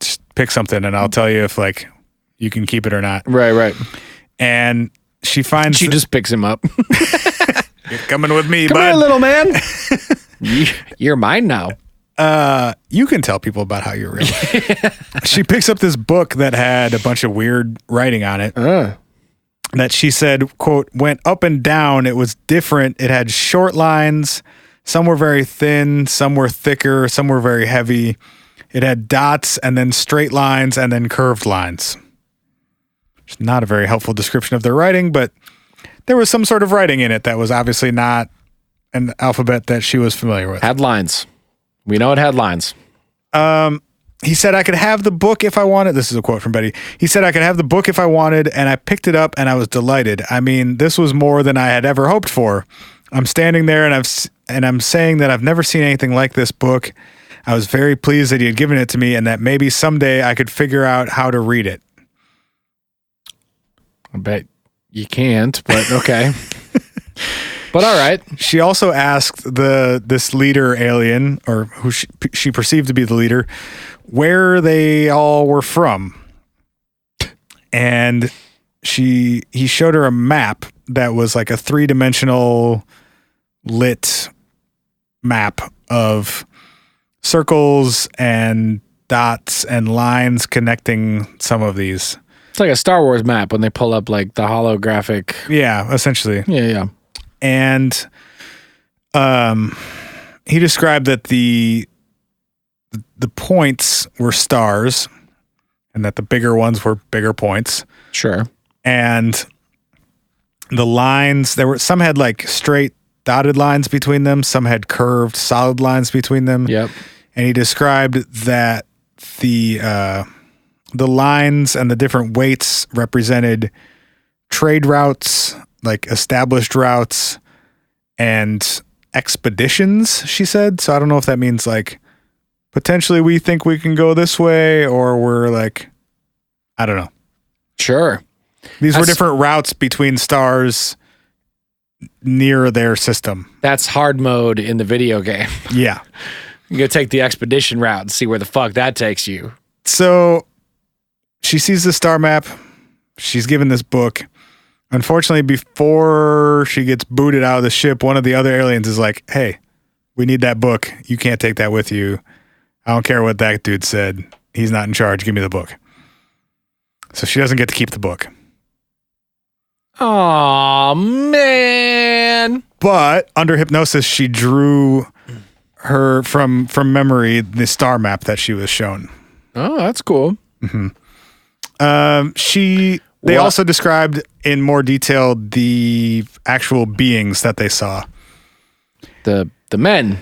just pick something and I'll tell you if, like, you can keep it or not. Right. And she just picks him up. You're coming with me, Come bud. here, little man. You're mine now. You can tell people about how you're real. She picks up this book that had a bunch of weird writing on it. That she said, quote, went up and down. It was different. It had short lines. Some were very thin. Some were thicker. Some were very heavy. It had dots and then straight lines and then curved lines. It's not a very helpful description of their writing, but there was some sort of writing in it that was obviously not an alphabet that she was familiar with. Had lines. We know it had lines. He said, I could have the book if I wanted. This is a quote from Betty. He said, I could have the book if I wanted, and I picked it up and I was delighted. I mean, this was more than I had ever hoped for. I'm standing there and I'm saying that I've never seen anything like this book. I was very pleased that he had given it to me and that maybe someday I could figure out how to read it. I bet you can't, but okay. But all right. She also asked this leader alien, or who she perceived to be the leader, where they all were from. And he showed her a map that was like a 3-dimensional lit map of circles and dots and lines connecting some of these. It's like a Star Wars map when they pull up like the holographic. Yeah, essentially. Yeah. And he described that the points were stars and that the bigger ones were bigger points. Sure. And the lines, some had like straight dotted lines between them. Some had curved solid lines between them. Yep. And he described that the lines and the different weights represented trade routes, like established routes and expeditions, she said. So I don't know if that means like potentially we think we can go this way, or we're like, I don't know. Sure. These were different routes between stars near their system. That's hard mode in the video game. Yeah. You go take the expedition route and see where the fuck that takes you. So she sees the star map. She's given this book. Unfortunately, before she gets booted out of the ship, one of the other aliens is like, hey, we need that book. You can't take that with you. I don't care what that dude said. He's not in charge. Give me the book. So she doesn't get to keep the book. Aw, man. But under hypnosis, she drew her from memory the star map that she was shown. Oh, that's cool. Mm-hmm. They also described in more detail the actual beings that they saw. The men.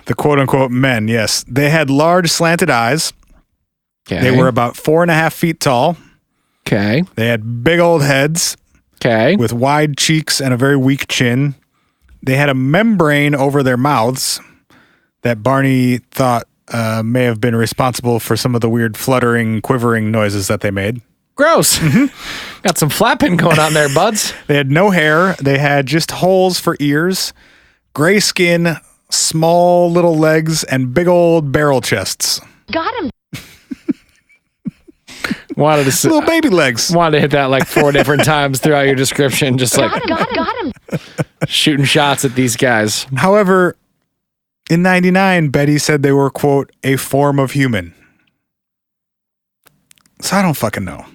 The quote unquote men, yes. They had large slanted eyes. Okay. They were about 4.5 feet tall. Okay. They had big old heads. Okay. With wide cheeks and a very weak chin. They had a membrane over their mouths that Barney thought may have been responsible for some of the weird fluttering, quivering noises that they made. Gross. Mm-hmm. Got some flapping going on there, buds. They had no hair. They had just holes for ears, gray skin, small little legs, and big old barrel chests. Got him. Wanted to little baby legs. Wanted to hit that like 4 different times throughout your description, just like Got him. shooting shots at these guys. However, in 99, Betty said they were, quote, a form of human. So I don't fucking know.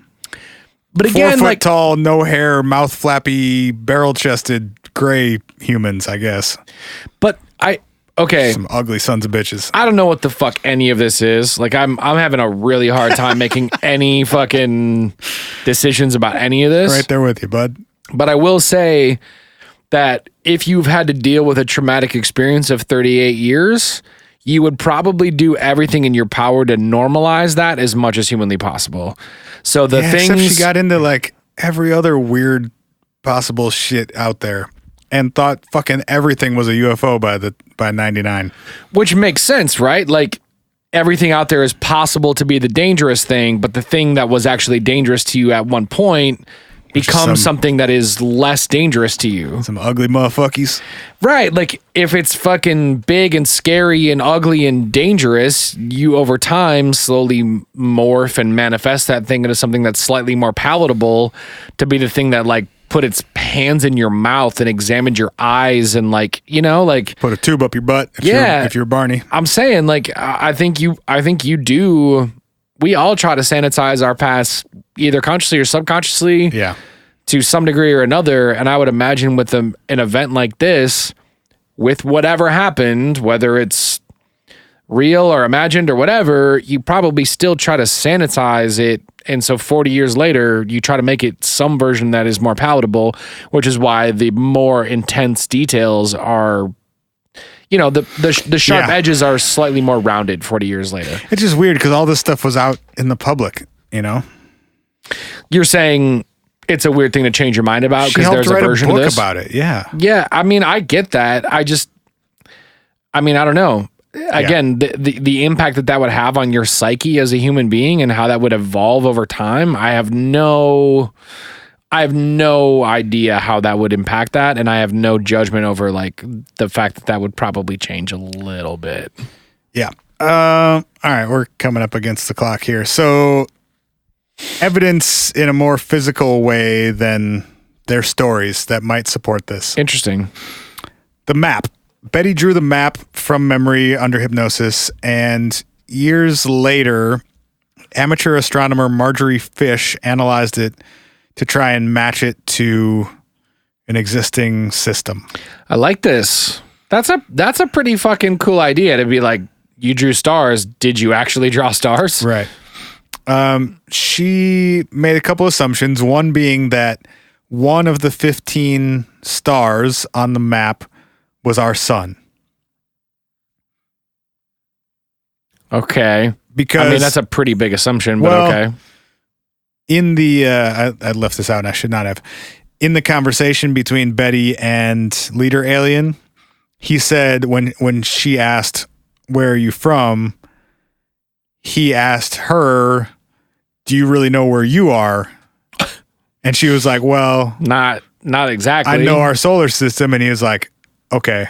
But again, 4 foot like tall, no hair, mouth flappy, barrel chested, gray humans, I guess. But okay. Some ugly sons of bitches. I don't know what the fuck any of this is. Like I'm having a really hard time making any fucking decisions about any of this. Right there with you, bud. But I will say that if you've had to deal with a traumatic experience of 38 years, you would probably do everything in your power to normalize that as much as humanly possible. So the things except she got into like every other weird possible shit out there and thought fucking everything was a UFO by 99. Which makes sense, right? Like everything out there is possible to be the dangerous thing, but the thing that was actually dangerous to you at one point becomes something that is less dangerous to you. Some ugly motherfuckers. Right. Like if it's fucking big and scary and ugly and dangerous, you over time slowly morph and manifest that thing into something that's slightly more palatable to be the thing that like put its hands in your mouth and examined your eyes and like, you know, like put a tube up your butt if you're Barney. I'm saying like I think you do. We all try to sanitize our past either consciously or subconsciously. Yeah. To some degree or another. And I would imagine with an event like this, with whatever happened, whether it's real or imagined or whatever, you probably still try to sanitize it. And so 40 years later, you try to make it some version that is more palatable, which is why the more intense details are, you know, the sharp edges are slightly more rounded 40 years later. It's just weird because all this stuff was out in the public, you know? You're saying it's a weird thing to change your mind about because there's a version of this about it. Yeah. Yeah. I mean, I get that. I don't know. Again, the impact that would have on your psyche as a human being and how that would evolve over time. I have no I have no idea how that would impact that, and I have no judgment over like the fact that that would probably change a little bit. Yeah. All right, we're coming up against the clock here. So, evidence in a more physical way than their stories that might support this. Interesting. The map. Betty drew the map from memory under hypnosis, and years later, amateur astronomer Marjorie Fish analyzed it to try and match it to an existing system. I like this. That's a pretty fucking cool idea to be like, you drew stars. Did you actually draw stars? Right. She made a couple assumptions, one being that one of the 15 stars on the map was our sun. Okay. Because I mean, that's a pretty big assumption, but okay. In the, I left this out and I should not have. In the conversation between Betty and Leader Alien, he said when she asked, "Where are you from?" he asked her, "Do you really know where you are?" And she was like, "Well, not exactly. I know our solar system." And he was like, "Okay,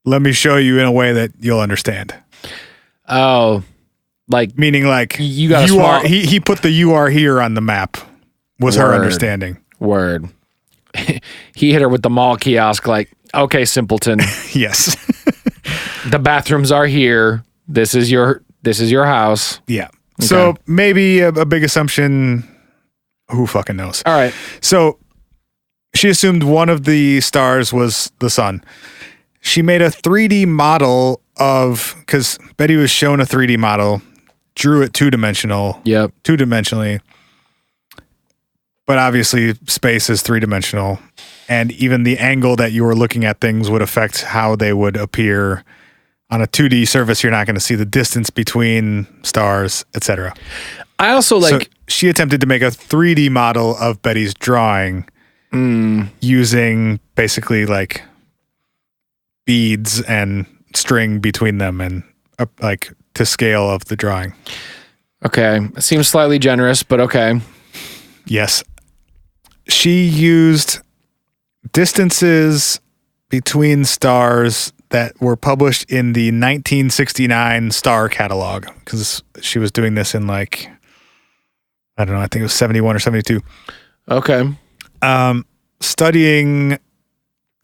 let me show you in a way that you'll understand." Oh, like meaning like you got you are. He put the "you are here" on the map. Was her understanding? Word. He hit her with the mall kiosk. Like, okay, simpleton. Yes. The bathrooms are here. This is your house. Yeah. Okay. So maybe a big assumption. Who fucking knows? All right. So she assumed one of the stars was the sun. She made a 3D model of, because Betty was shown a 3D model, drew it two-dimensionally. But obviously space is three-dimensional. And even the angle that you were looking at things would affect how they would appear. On a 2D surface, you're not going to see the distance between stars, etc. I also like... So she attempted to make a 3D model of Betty's drawing using basically like beads and string between them and like to scale of the drawing. Okay. It seems slightly generous, but okay. Yes. She used distances between stars that were published in the 1969 star catalog, because she was doing this in like, I don't know, I think it was 71 or 72. Okay. Studying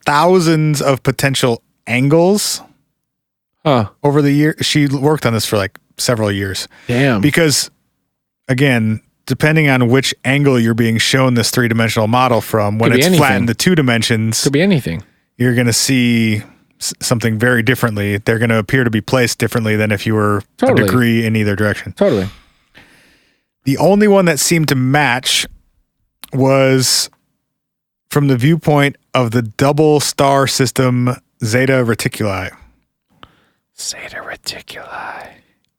thousands of potential angles over the year. She worked on this for like several years. Damn. Because again, depending on which angle you're being shown this three-dimensional model from, when it's flat in the 2 dimensions, could be anything. You're going to see something very differently. They're going to appear to be placed differently than if you were a degree in either direction. Totally. The only one that seemed to match was from the viewpoint of the double star system Zeta Reticuli. Zeta Reticuli.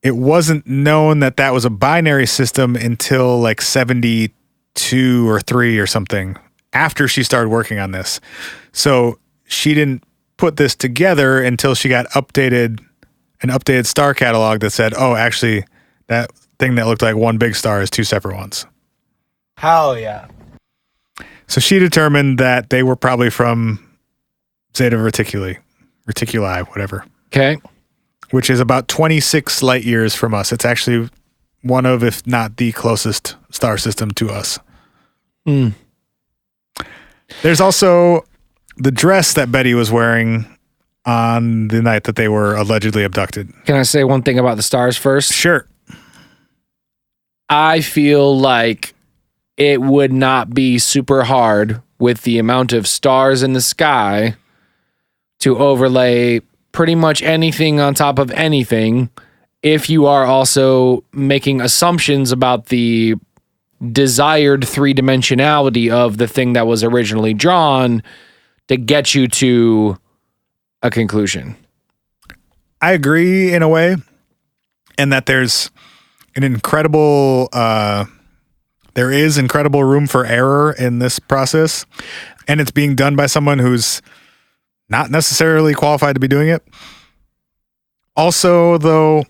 It wasn't known that that was a binary system until like 72 or 3 or something, after she started working on this. So she didn't put this together until she got an updated star catalog that said, oh, actually, that thing that looked like one big star is 2 separate ones. Hell yeah. So she determined that they were probably from Zeta Reticuli, whatever. Okay. Which is about 26 light years from us. It's actually one of, if not the closest star system to us. There's also the dress that Betty was wearing on the night that they were allegedly abducted. Can I say one thing about the stars first? Sure. I feel like it would not be super hard with the amount of stars in the sky to overlay pretty much anything on top of anything if you are also making assumptions about the desired three-dimensionality of the thing that was originally drawn to get you to a conclusion. I agree in a way, and that there's an incredible there is incredible room for error in this process, and it's being done by someone who's not necessarily qualified to be doing it. Also, though,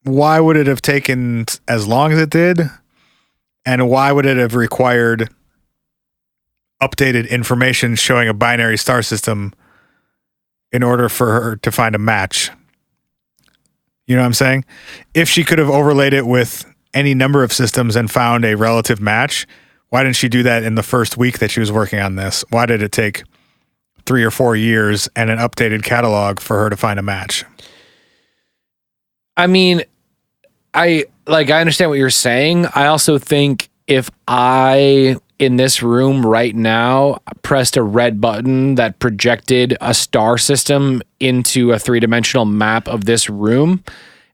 why would it have taken as long as it did? And why would it have required updated information showing a binary star system in order for her to find a match. You know what I'm saying? If she could have overlaid it with any number of systems and found a relative match, why didn't she do that in the first week that she was working on this? Why did it take 3 or 4 years and an updated catalog for her to find a match? I mean, I understand what you're saying. I also think if I, in this room right now, pressed a red button that projected a star system into a 3-dimensional map of this room,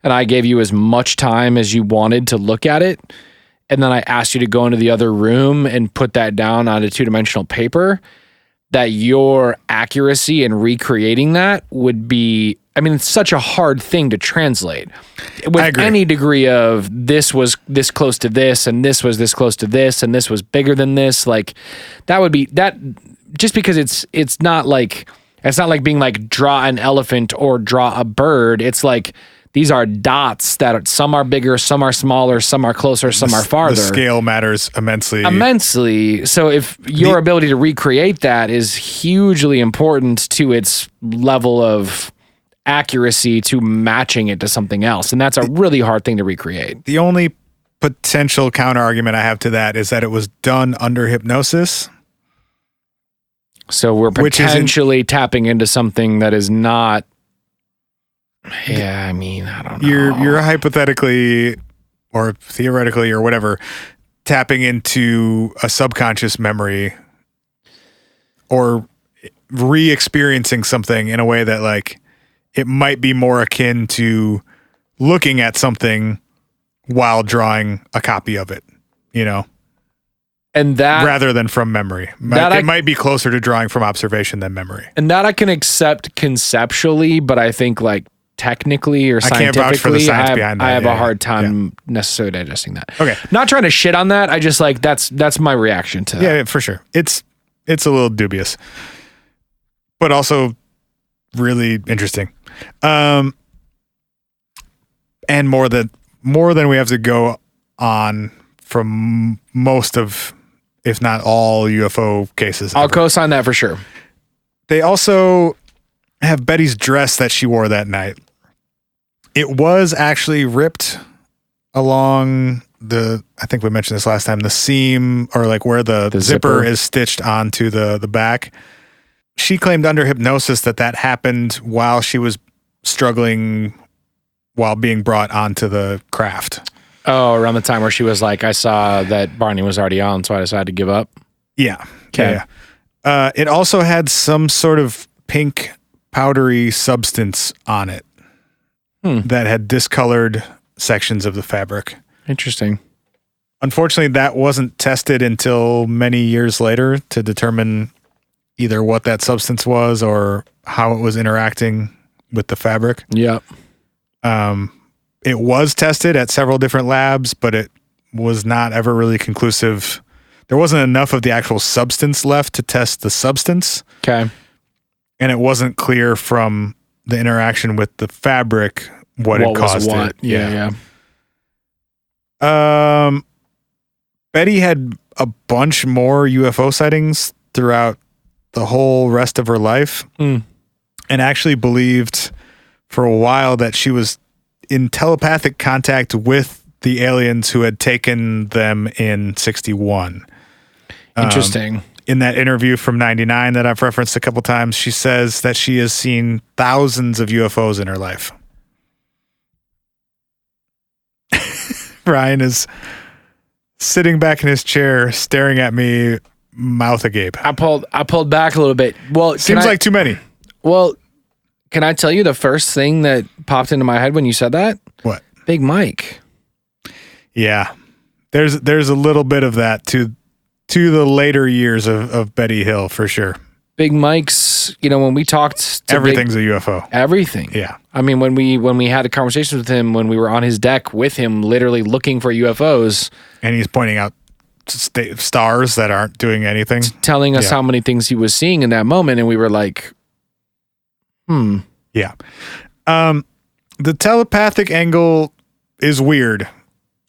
and I gave you as much time as you wanted to look at it, and then I asked you to go into the other room and put that down on a 2-dimensional paper, that your accuracy in recreating that would be, I mean, it's such a hard thing to translate. With any degree of this was this close to this, and this was this close to this, and this was bigger than this, like that would be that, just because it's not like being like draw an elephant or draw a bird. It's like these are dots that some are bigger, some are smaller, some are closer, some are farther. The scale matters immensely. Immensely. So if your ability to recreate that is hugely important to its level of accuracy to matching it to something else, and that's a really hard thing to recreate. The only potential counter argument I have to that is that it was done under hypnosis. So we're potentially tapping into something that is not. Yeah, I mean, I don't know. You're hypothetically or theoretically or whatever tapping into a subconscious memory or re-experiencing something in a way that like it might be more akin to looking at something while drawing a copy of it, you know? And that rather than from memory. It might be closer to drawing from observation than memory. And that I can accept conceptually, but I think like technically or scientifically, I can't vouch for the science behind that. I have a hard time necessarily digesting that. Okay. Not trying to shit on that. I just like that's my reaction to that. Yeah, for sure. It's a little dubious. But also really interesting. And more than we have to go on from most of, if not all, UFO cases. I'll co-sign that for sure. They also have Betty's dress that she wore that night. It was actually ripped along I think we mentioned this last time, the seam or like where the zipper is stitched onto the back. She claimed under hypnosis that happened while she was struggling while being brought onto the craft. Oh, around the time where she was like, I saw that Barney was already on, so I decided to give up. Yeah. Okay. Yeah. It also had some sort of pink powdery substance on it that had discolored sections of the fabric. Interesting. Unfortunately, that wasn't tested until many years later to determine either what that substance was or how it was interacting with the fabric. Yep. It was tested at several different labs, but it was not ever really conclusive. There wasn't enough of the actual substance left to test the substance. Okay. And it wasn't clear from the interaction with the fabric what had caused it. Yeah. Betty had a bunch more UFO sightings throughout the whole rest of her life and actually believed for a while that she was in telepathic contact with the aliens who had taken them in 1961. Interesting. In that interview from 1999 that I've referenced a couple times, she says that she has seen thousands of UFOs in her life. Ryan is sitting back in his chair, staring at me, mouth agape. I pulled back a little bit. Well, seems like too many. Well, can I tell you the first thing that popped into my head when you said that? What? Big Mike. Yeah, there's a little bit of that to the later years of Betty Hill for sure. Big Mike's, when we talked to everything's a UFO. Everything. Yeah. I mean, when we had a conversation with him, when we were on his deck with him, literally looking for UFOs. And he's pointing out stars that aren't doing anything. Telling us how many things he was seeing in that moment. And we were like, Yeah. The telepathic angle is weird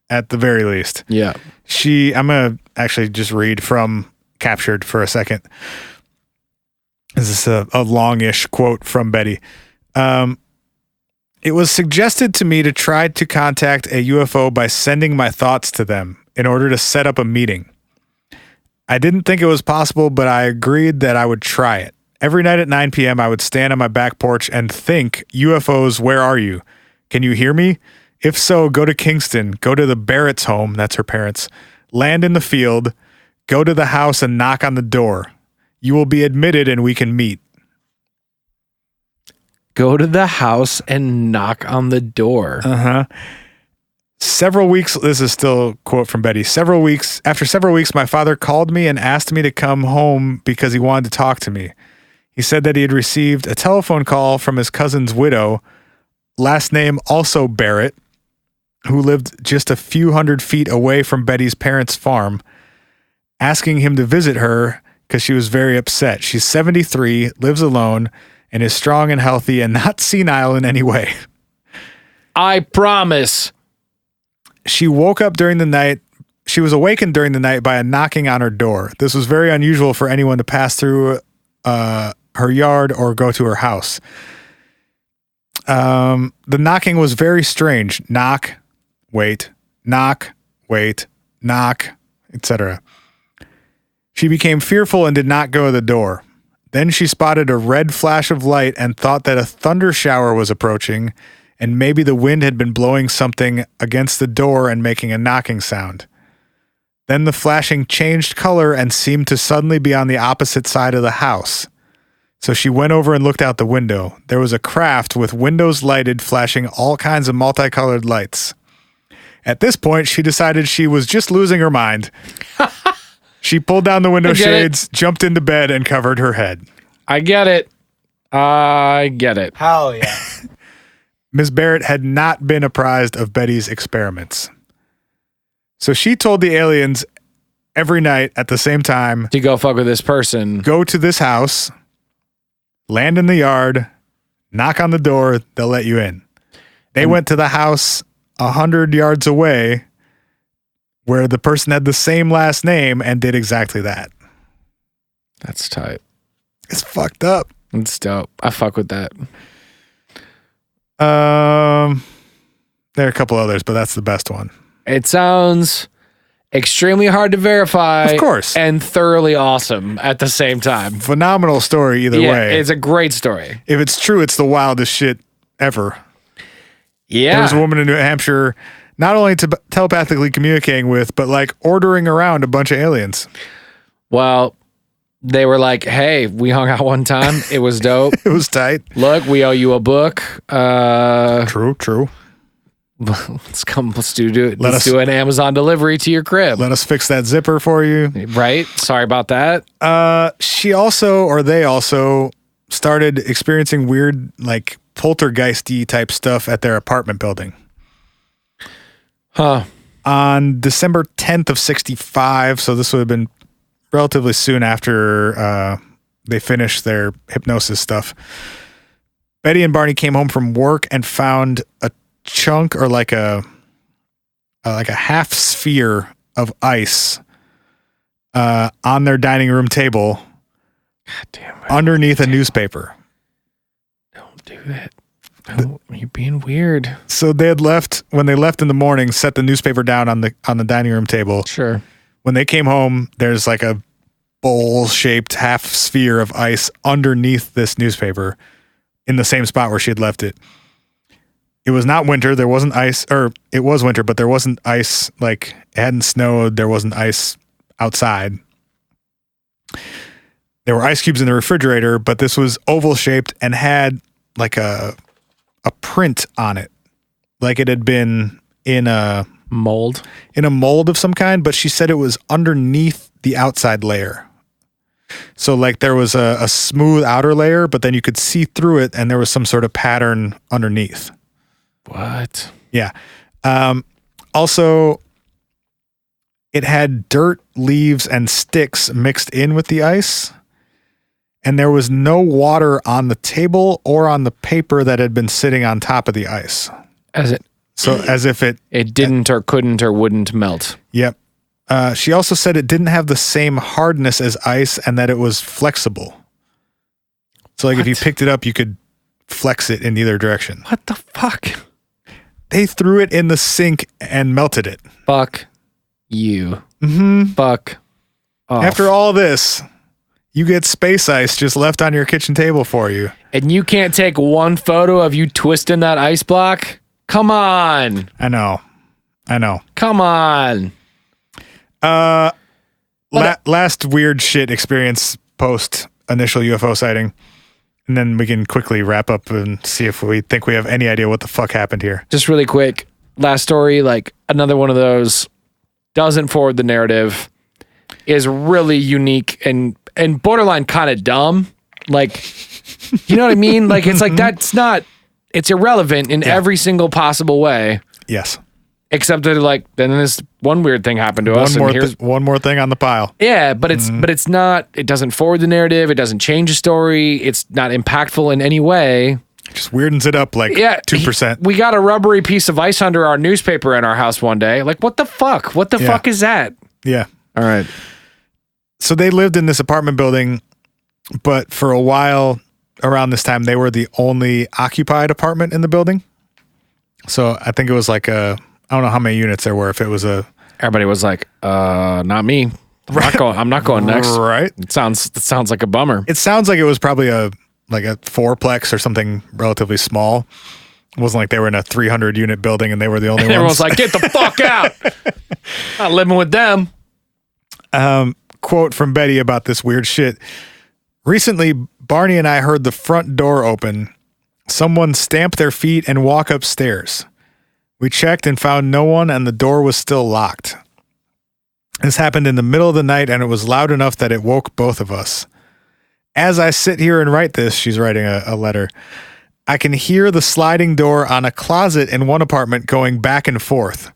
at the very least. Yeah. I'm going to actually just read from captured for a second. This is a longish quote from Betty. It was suggested to me to try to contact a UFO by sending my thoughts to them in order to set up a meeting. I didn't think it was possible, but I agreed that I would try it. Every night at 9 p.m., I would stand on my back porch and think, UFOs, where are you? Can you hear me? If so, go to Kingston, go to the Barrett's home, that's her parents, land in the field, go to the house and knock on the door. You will be admitted and we can meet. Go to the house and knock on the door. Uh-huh. Several weeks, this is still a quote from Betty. After several weeks, my father called me and asked me to come home because he wanted to talk to me. He said that he had received a telephone call from his cousin's widow, last name also Barrett, who lived just a few hundred feet away from Betty's parents' farm, asking him to visit her because she was very upset. She's 73, lives alone, and is strong and healthy and not senile in any way. I promise. She woke up during the night. She was awakened during the night by a knocking on her door. This was very unusual for anyone to pass through her yard or go to her house. The knocking was very strange. Knock, wait, knock, wait, knock, etc. She became fearful and did not go to the door. Then she spotted a red flash of light and thought that a thunder shower was approaching, and maybe the wind had been blowing something against the door and making a knocking sound. Then the flashing changed color and seemed to suddenly be on the opposite side of the house. So she went over and looked out the window. There was a craft with windows lighted, flashing all kinds of multicolored lights. At this point, she decided she was just losing her mind. She pulled down the window shades, jumped into bed, and covered her head. I get it. I get it. Hell yeah. Ms. Barrett had not been apprised of Betty's experiments. So she told the aliens every night at the same time to go fuck with this person. Go to this house, land in the yard, knock on the door, they'll let you in. They went to the house 100 yards away where the person had the same last name and did exactly that. That's tight. It's fucked up. It's dope. I fuck with that. There are a couple others, but that's the best one. It sounds extremely hard to verify. Of course. And thoroughly awesome at the same time. Phenomenal story either way. It's a great story. If it's true, it's the wildest shit ever. Yeah. There was a woman in New Hampshire not only telepathically communicating with, but like ordering around a bunch of aliens. Well, they were like, hey, we hung out one time. It was dope. It was tight. Look, we owe you a book. True. Let's do an Amazon delivery to your crib. Let us fix that zipper for you. Right? Sorry about that. They also started experiencing weird, like poltergeisty type stuff at their apartment building. Huh. On December 10th of 65, so this would have been relatively soon after they finished their hypnosis stuff, Betty and Barney came home from work and found a chunk or like a half sphere of ice on their dining room table. God damn it. Underneath a newspaper. Don't do that. No, you're being weird. So when they left in the morning, set the newspaper down on the dining room table. Sure. When they came home, there's like a bowl-shaped half sphere of ice underneath this newspaper in the same spot where she had left it. It was not winter. There wasn't ice, or it was winter, but there wasn't ice. Like, it hadn't snowed. There wasn't ice outside. There were ice cubes in the refrigerator, but this was oval-shaped and had like a print on it. Like it had been in a mold of some kind, but she said it was underneath the outside layer. So like there was a smooth outer layer, but then you could see through it and there was some sort of pattern underneath. What? Yeah. Also, it had dirt, leaves, and sticks mixed in with the ice. And there was no water on the table or on the paper that had been sitting on top of the ice. As if it didn't or couldn't or wouldn't melt. Yep. She also said it didn't have the same hardness as ice and that it was flexible. So like if you picked it up, you could flex it in either direction. What the fuck? They threw it in the sink and melted it. Fuck you. Mm-hmm. Fuck off. After all this, you get space ice just left on your kitchen table for you. And you can't take one photo of you twisting that ice block? Come on. I know. Come on. Last weird shit experience post initial UFO sighting. And then we can quickly wrap up and see if we think we have any idea what the fuck happened here. Just really quick. Last story, like another one of those doesn't forward the narrative, is really unique and borderline kind of dumb. Like, you know what I mean? Like, it's like, it's irrelevant in every single possible way. Yes. Except that, like, then this one weird thing happened to us. One more thing on the pile. Yeah, but it's not, it doesn't forward the narrative. It doesn't change the story. It's not impactful in any way. Just weirdens it up like 2%. We got a rubbery piece of ice under our newspaper in our house one day. Like, what the fuck? What the fuck is that? Yeah. All right. So they lived in this apartment building, but for a while around this time, they were the only occupied apartment in the building. So I think it was like I don't know how many units there were. If it was everybody was like, not me. I'm not going next. Right. It sounds like a bummer. It sounds like it was probably a fourplex or something relatively small. It wasn't like they were in a 300 unit building and they were the only ones. Everyone's like, get the fuck out. Not living with them. Quote from Betty about this weird shit. Recently, Barney and I heard the front door open. Someone stamp their feet and walk upstairs. We checked and found no one, and the door was still locked. This happened in the middle of the night, and it was loud enough that it woke both of us. As I sit here and write this, she's writing a letter, I can hear the sliding door on a closet in one apartment going back and forth.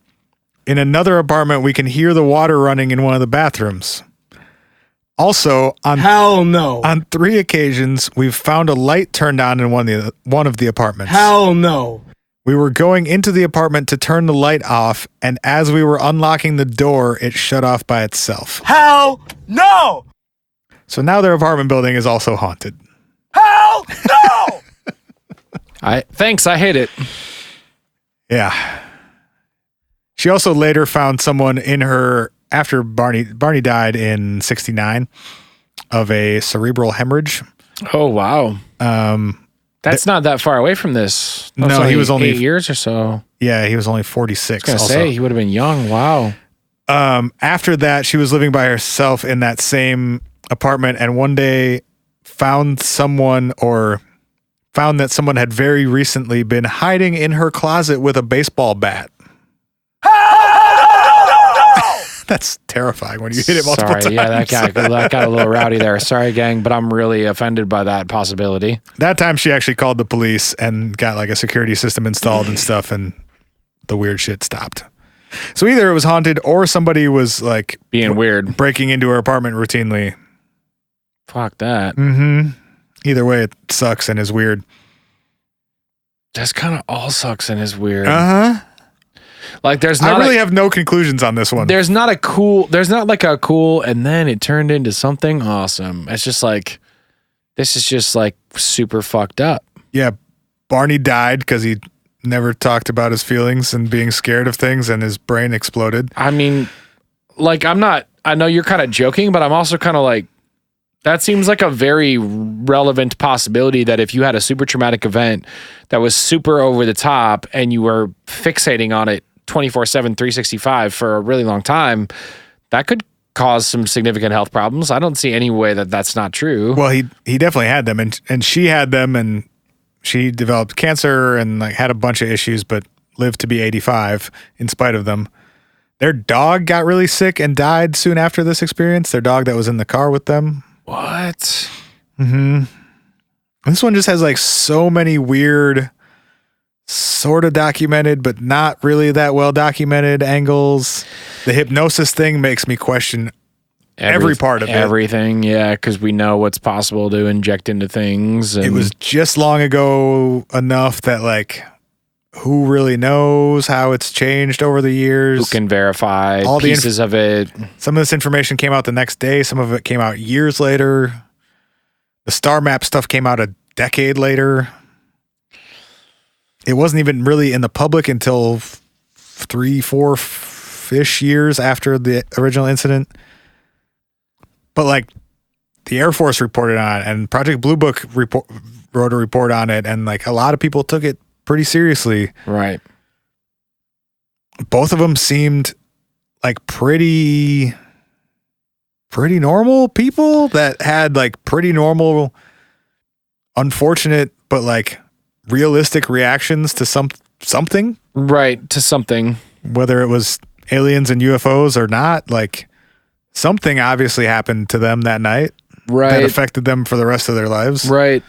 In another apartment, we can hear the water running in one of the bathrooms. Also, on 3 occasions, we've found a light turned on in one of the apartments. Hell no. We were going into the apartment to turn the light off, and as we were unlocking the door, it shut off by itself. Hell no! So now their apartment building is also haunted. Hell no! Thanks, I hate it. Yeah. She also later found someone in her, after Barney died in 1969, of a cerebral hemorrhage. Oh, wow. That's not that far away from this. No, he was only 8 years or so. Yeah, he was only 46. I was going to say, he would have been young. Wow. After that, she was living by herself in that same apartment, and one day found that someone had very recently been hiding in her closet with a baseball bat. That's terrifying when you hit it multiple times. Yeah, that got a little rowdy there. Sorry, gang, but I'm really offended by that possibility. That time she actually called the police and got like a security system installed and stuff, and the weird shit stopped. So either it was haunted or somebody was like being weird, breaking into her apartment routinely. Fuck that. Mm-hmm. Either way, it sucks and is weird. That's kind of all sucks and is weird. Uh-huh. Like I really have no conclusions on this one. There's not like a cool, and then it turned into something awesome. It's just like, this is just like super fucked up. Yeah. Barney died because he never talked about his feelings and being scared of things, and his brain exploded. I mean, like, I know you're kind of joking, but I'm also kind of like, that seems like a very relevant possibility that if you had a super traumatic event that was super over the top and you were fixating on it 24/7, 365 for a really long time, that could cause some significant health problems. I don't see any way that that's not true. Well, he definitely had them, and she had them, and she developed cancer and like had a bunch of issues, but lived to be 85 in spite of them. Their dog got really sick and died soon after this experience. Their dog that was in the car with them. What? Mm-hmm. This one just has like so many weird, sort of documented, but not really that well documented angles. The hypnosis thing makes me question every part of it. Everything, yeah, because we know what's possible to inject into things. And it was just long ago enough that like, who really knows how it's changed over the years? Who can verify all pieces of it? Some of this information came out the next day. Some of it came out years later. The star map stuff came out a decade later. It wasn't even really in the public until 3-4-ish years after the original incident. But like the Air Force reported on it, and Project Blue Book wrote a report on it, and like a lot of people took it pretty seriously. Right. Both of them seemed like pretty normal people that had like pretty normal, unfortunate, but like realistic reactions to something. Right. To something. Whether it was aliens and UFOs or not, like something obviously happened to them that night. Right. That affected them for the rest of their lives. Right.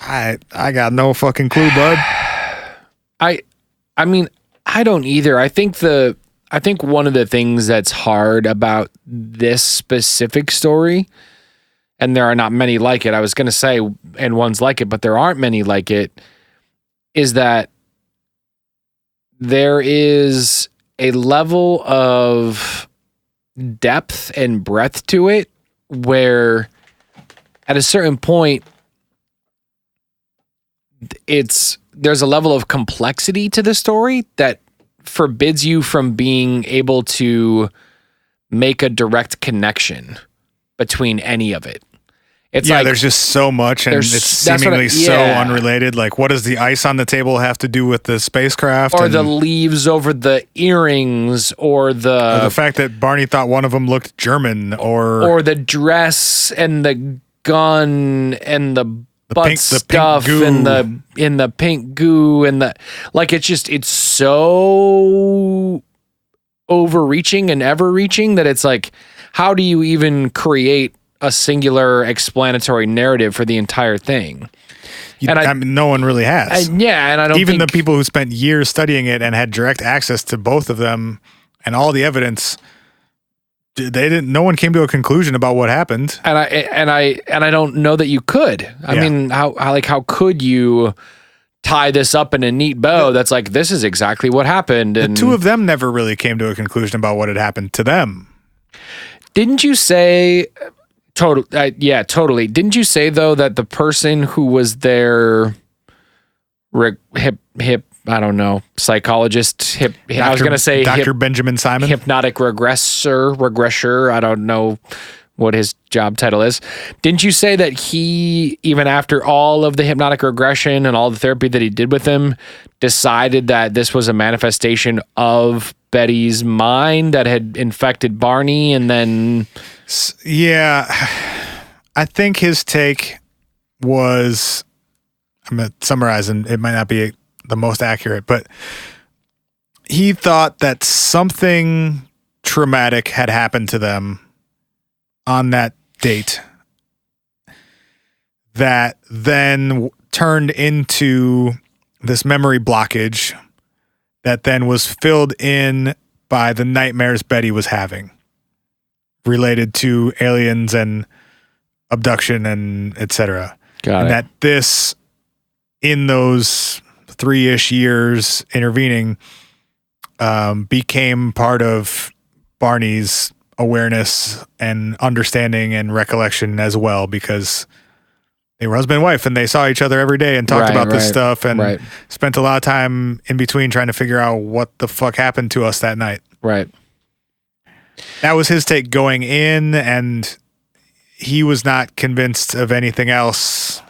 I got no fucking clue, bud. I mean, I don't either. I think one of the things that's hard about this specific story, and there are not many like it, I was going to say, and ones like it, but there aren't many like it, is that there is a level of depth and breadth to it where at a certain point, there's a level of complexity to the story that forbids you from being able to make a direct connection between any of it. It's like there's just so much, and it's seemingly so unrelated. Like, what does the ice on the table have to do with the spacecraft? Or the leaves over the earrings, or the fact that Barney thought one of them looked German, or the dress and the gun and the butt stuff the and the pink goo and the like. It's so overreaching and ever-reaching that it's like, how do you even create a singular explanatory narrative for the entire thing? I mean, no one really has. And I don't even the people who spent years studying it and had direct access to both of them and all the evidence, no one came to a conclusion about what happened. And I don't know that you could. I mean, how could you tie this up in a neat bow that's like, this is exactly what happened? And the two of them never really came to a conclusion about what had happened to them. Didn't you say totally. Didn't you say though that the person who was their I don't know, psychologist, I was going to say Dr. Benjamin Simon, hypnotic regressor, I don't know what his job title is. Didn't you say that he, even after all of the hypnotic regression and all the therapy that he did with him, decided that this was a manifestation of Betty's mind that had infected Barney? And then I think his take was, I'm going to summarize, and it might not be the most accurate, but he thought that something traumatic had happened to them on that date that then turned into this memory blockage that then was filled in by the nightmares Betty was having related to aliens and abduction and etc. And that this, in those 3-ish years intervening, became part of Barney's awareness and understanding and recollection as well, because they were husband and wife and they saw each other every day and talked about this stuff and spent a lot of time in between trying to figure out what the fuck happened to us that night. Right. That was his take going in, and he was not convinced of anything else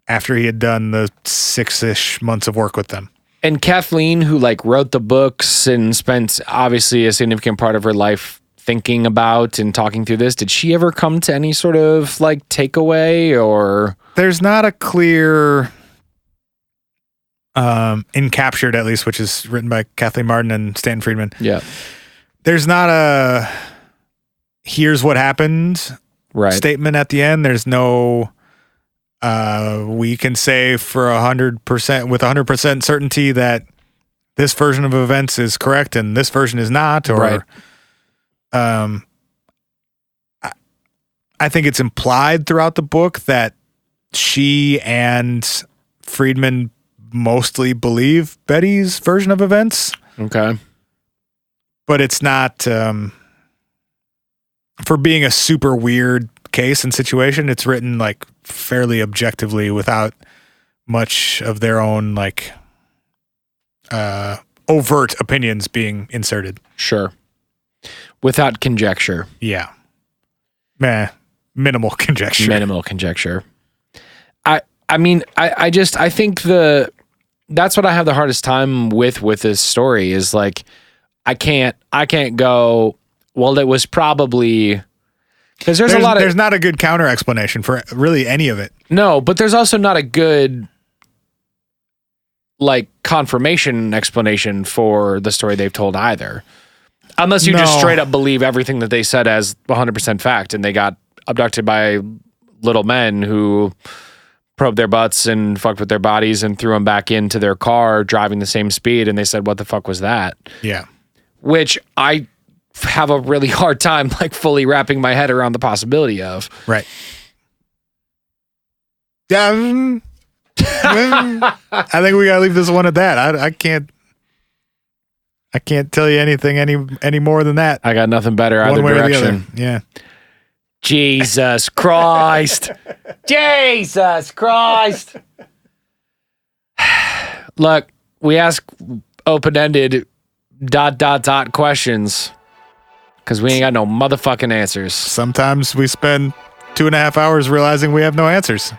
after he had done the 6-ish months of work with them. And Kathleen, who like wrote the books and spent obviously a significant part of her life thinking about and talking through this, did she ever come to any sort of like takeaway? Or there's not a clear in Captured, at least, which is written by Kathleen Martin and Stanton Friedman. Yeah. There's not a here's what happened statement at the end. There's no we can say for 100% with 100% certainty that this version of events is correct and this version is not, or I think it's implied throughout the book that she and Friedman mostly believe Betty's version of events. Okay. But it's not, for being a super weird case and situation, it's written like fairly objectively without much of their own like overt opinions being inserted. Sure. Without conjecture. Yeah. Minimal conjecture. Minimal conjecture. I mean, I think that's what I have the hardest time with this story is like, I can't go, well, it was probably, because there's not a good counter explanation for really any of it. No, but there's also not a good like confirmation explanation for the story they've told either. Unless you just straight up believe everything that they said as 100% fact and they got abducted by little men who probed their butts and fucked with their bodies and threw them back into their car driving the same speed and they said, what the fuck was that? Yeah. Which I have a really hard time like fully wrapping my head around the possibility of. Right. Yeah. I think we gotta leave this one at that. I can't tell you anything any more than that. I got nothing better either direction. Yeah. Jesus Christ. Jesus Christ. Look, we ask open-ended ... questions because we ain't got no motherfucking answers. Sometimes we spend 2.5 hours realizing we have no answers.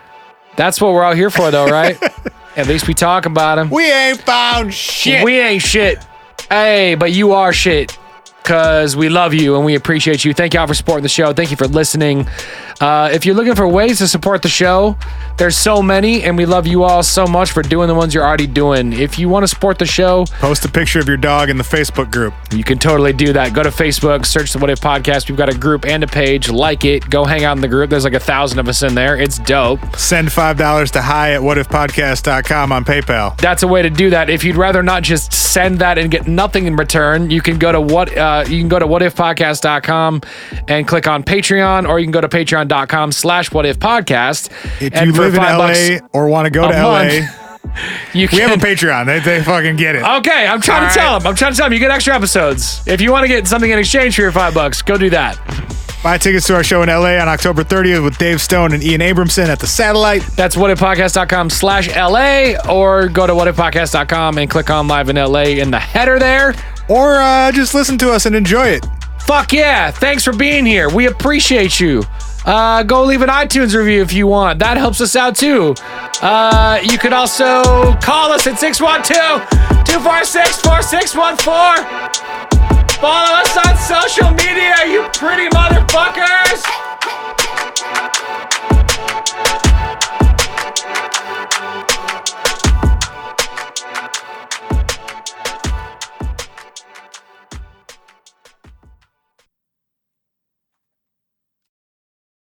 That's what we're out here for, though, right? At least we talk about them. We ain't found shit. We ain't shit. Hey, but you are shit because we love you and we appreciate you. Thank y'all for supporting the show. Thank you for listening. If you're looking for ways to support the show, there's so many, and we love you all so much for doing the ones you're already doing. If you want to support the show, post a picture of your dog in the Facebook group. You can totally do that. Go to Facebook, search the What If Podcast. We've got a group and a page. Like it. Go hang out in the group. There's like 1,000 of us in there. It's dope. Send $5 to hi@whatifpodcast.com on PayPal. That's a way to do that. If you'd rather not just send that and get nothing in return, you can go to whatifpodcast.com and click on Patreon, or you can go to patreon.com/whatifpodcast. If you live in LA or want to go to LA, we have a Patreon. They fucking get it. Okay, I'm trying to tell them. You get extra episodes. If you want to get something in exchange for your $5, go do that. Buy tickets to our show in LA on October 30th with Dave Stone and Ian Abramson at the Satellite. That's whatifpodcast.com/LA, or go to whatifpodcast.com and click on Live in LA in the header there. Or just listen to us and enjoy it. Fuck yeah. Thanks for being here. We appreciate you. Go leave an iTunes review if you want. That helps us out too. You could also call us at 612-246-4614. Follow us on social media, you pretty motherfuckers.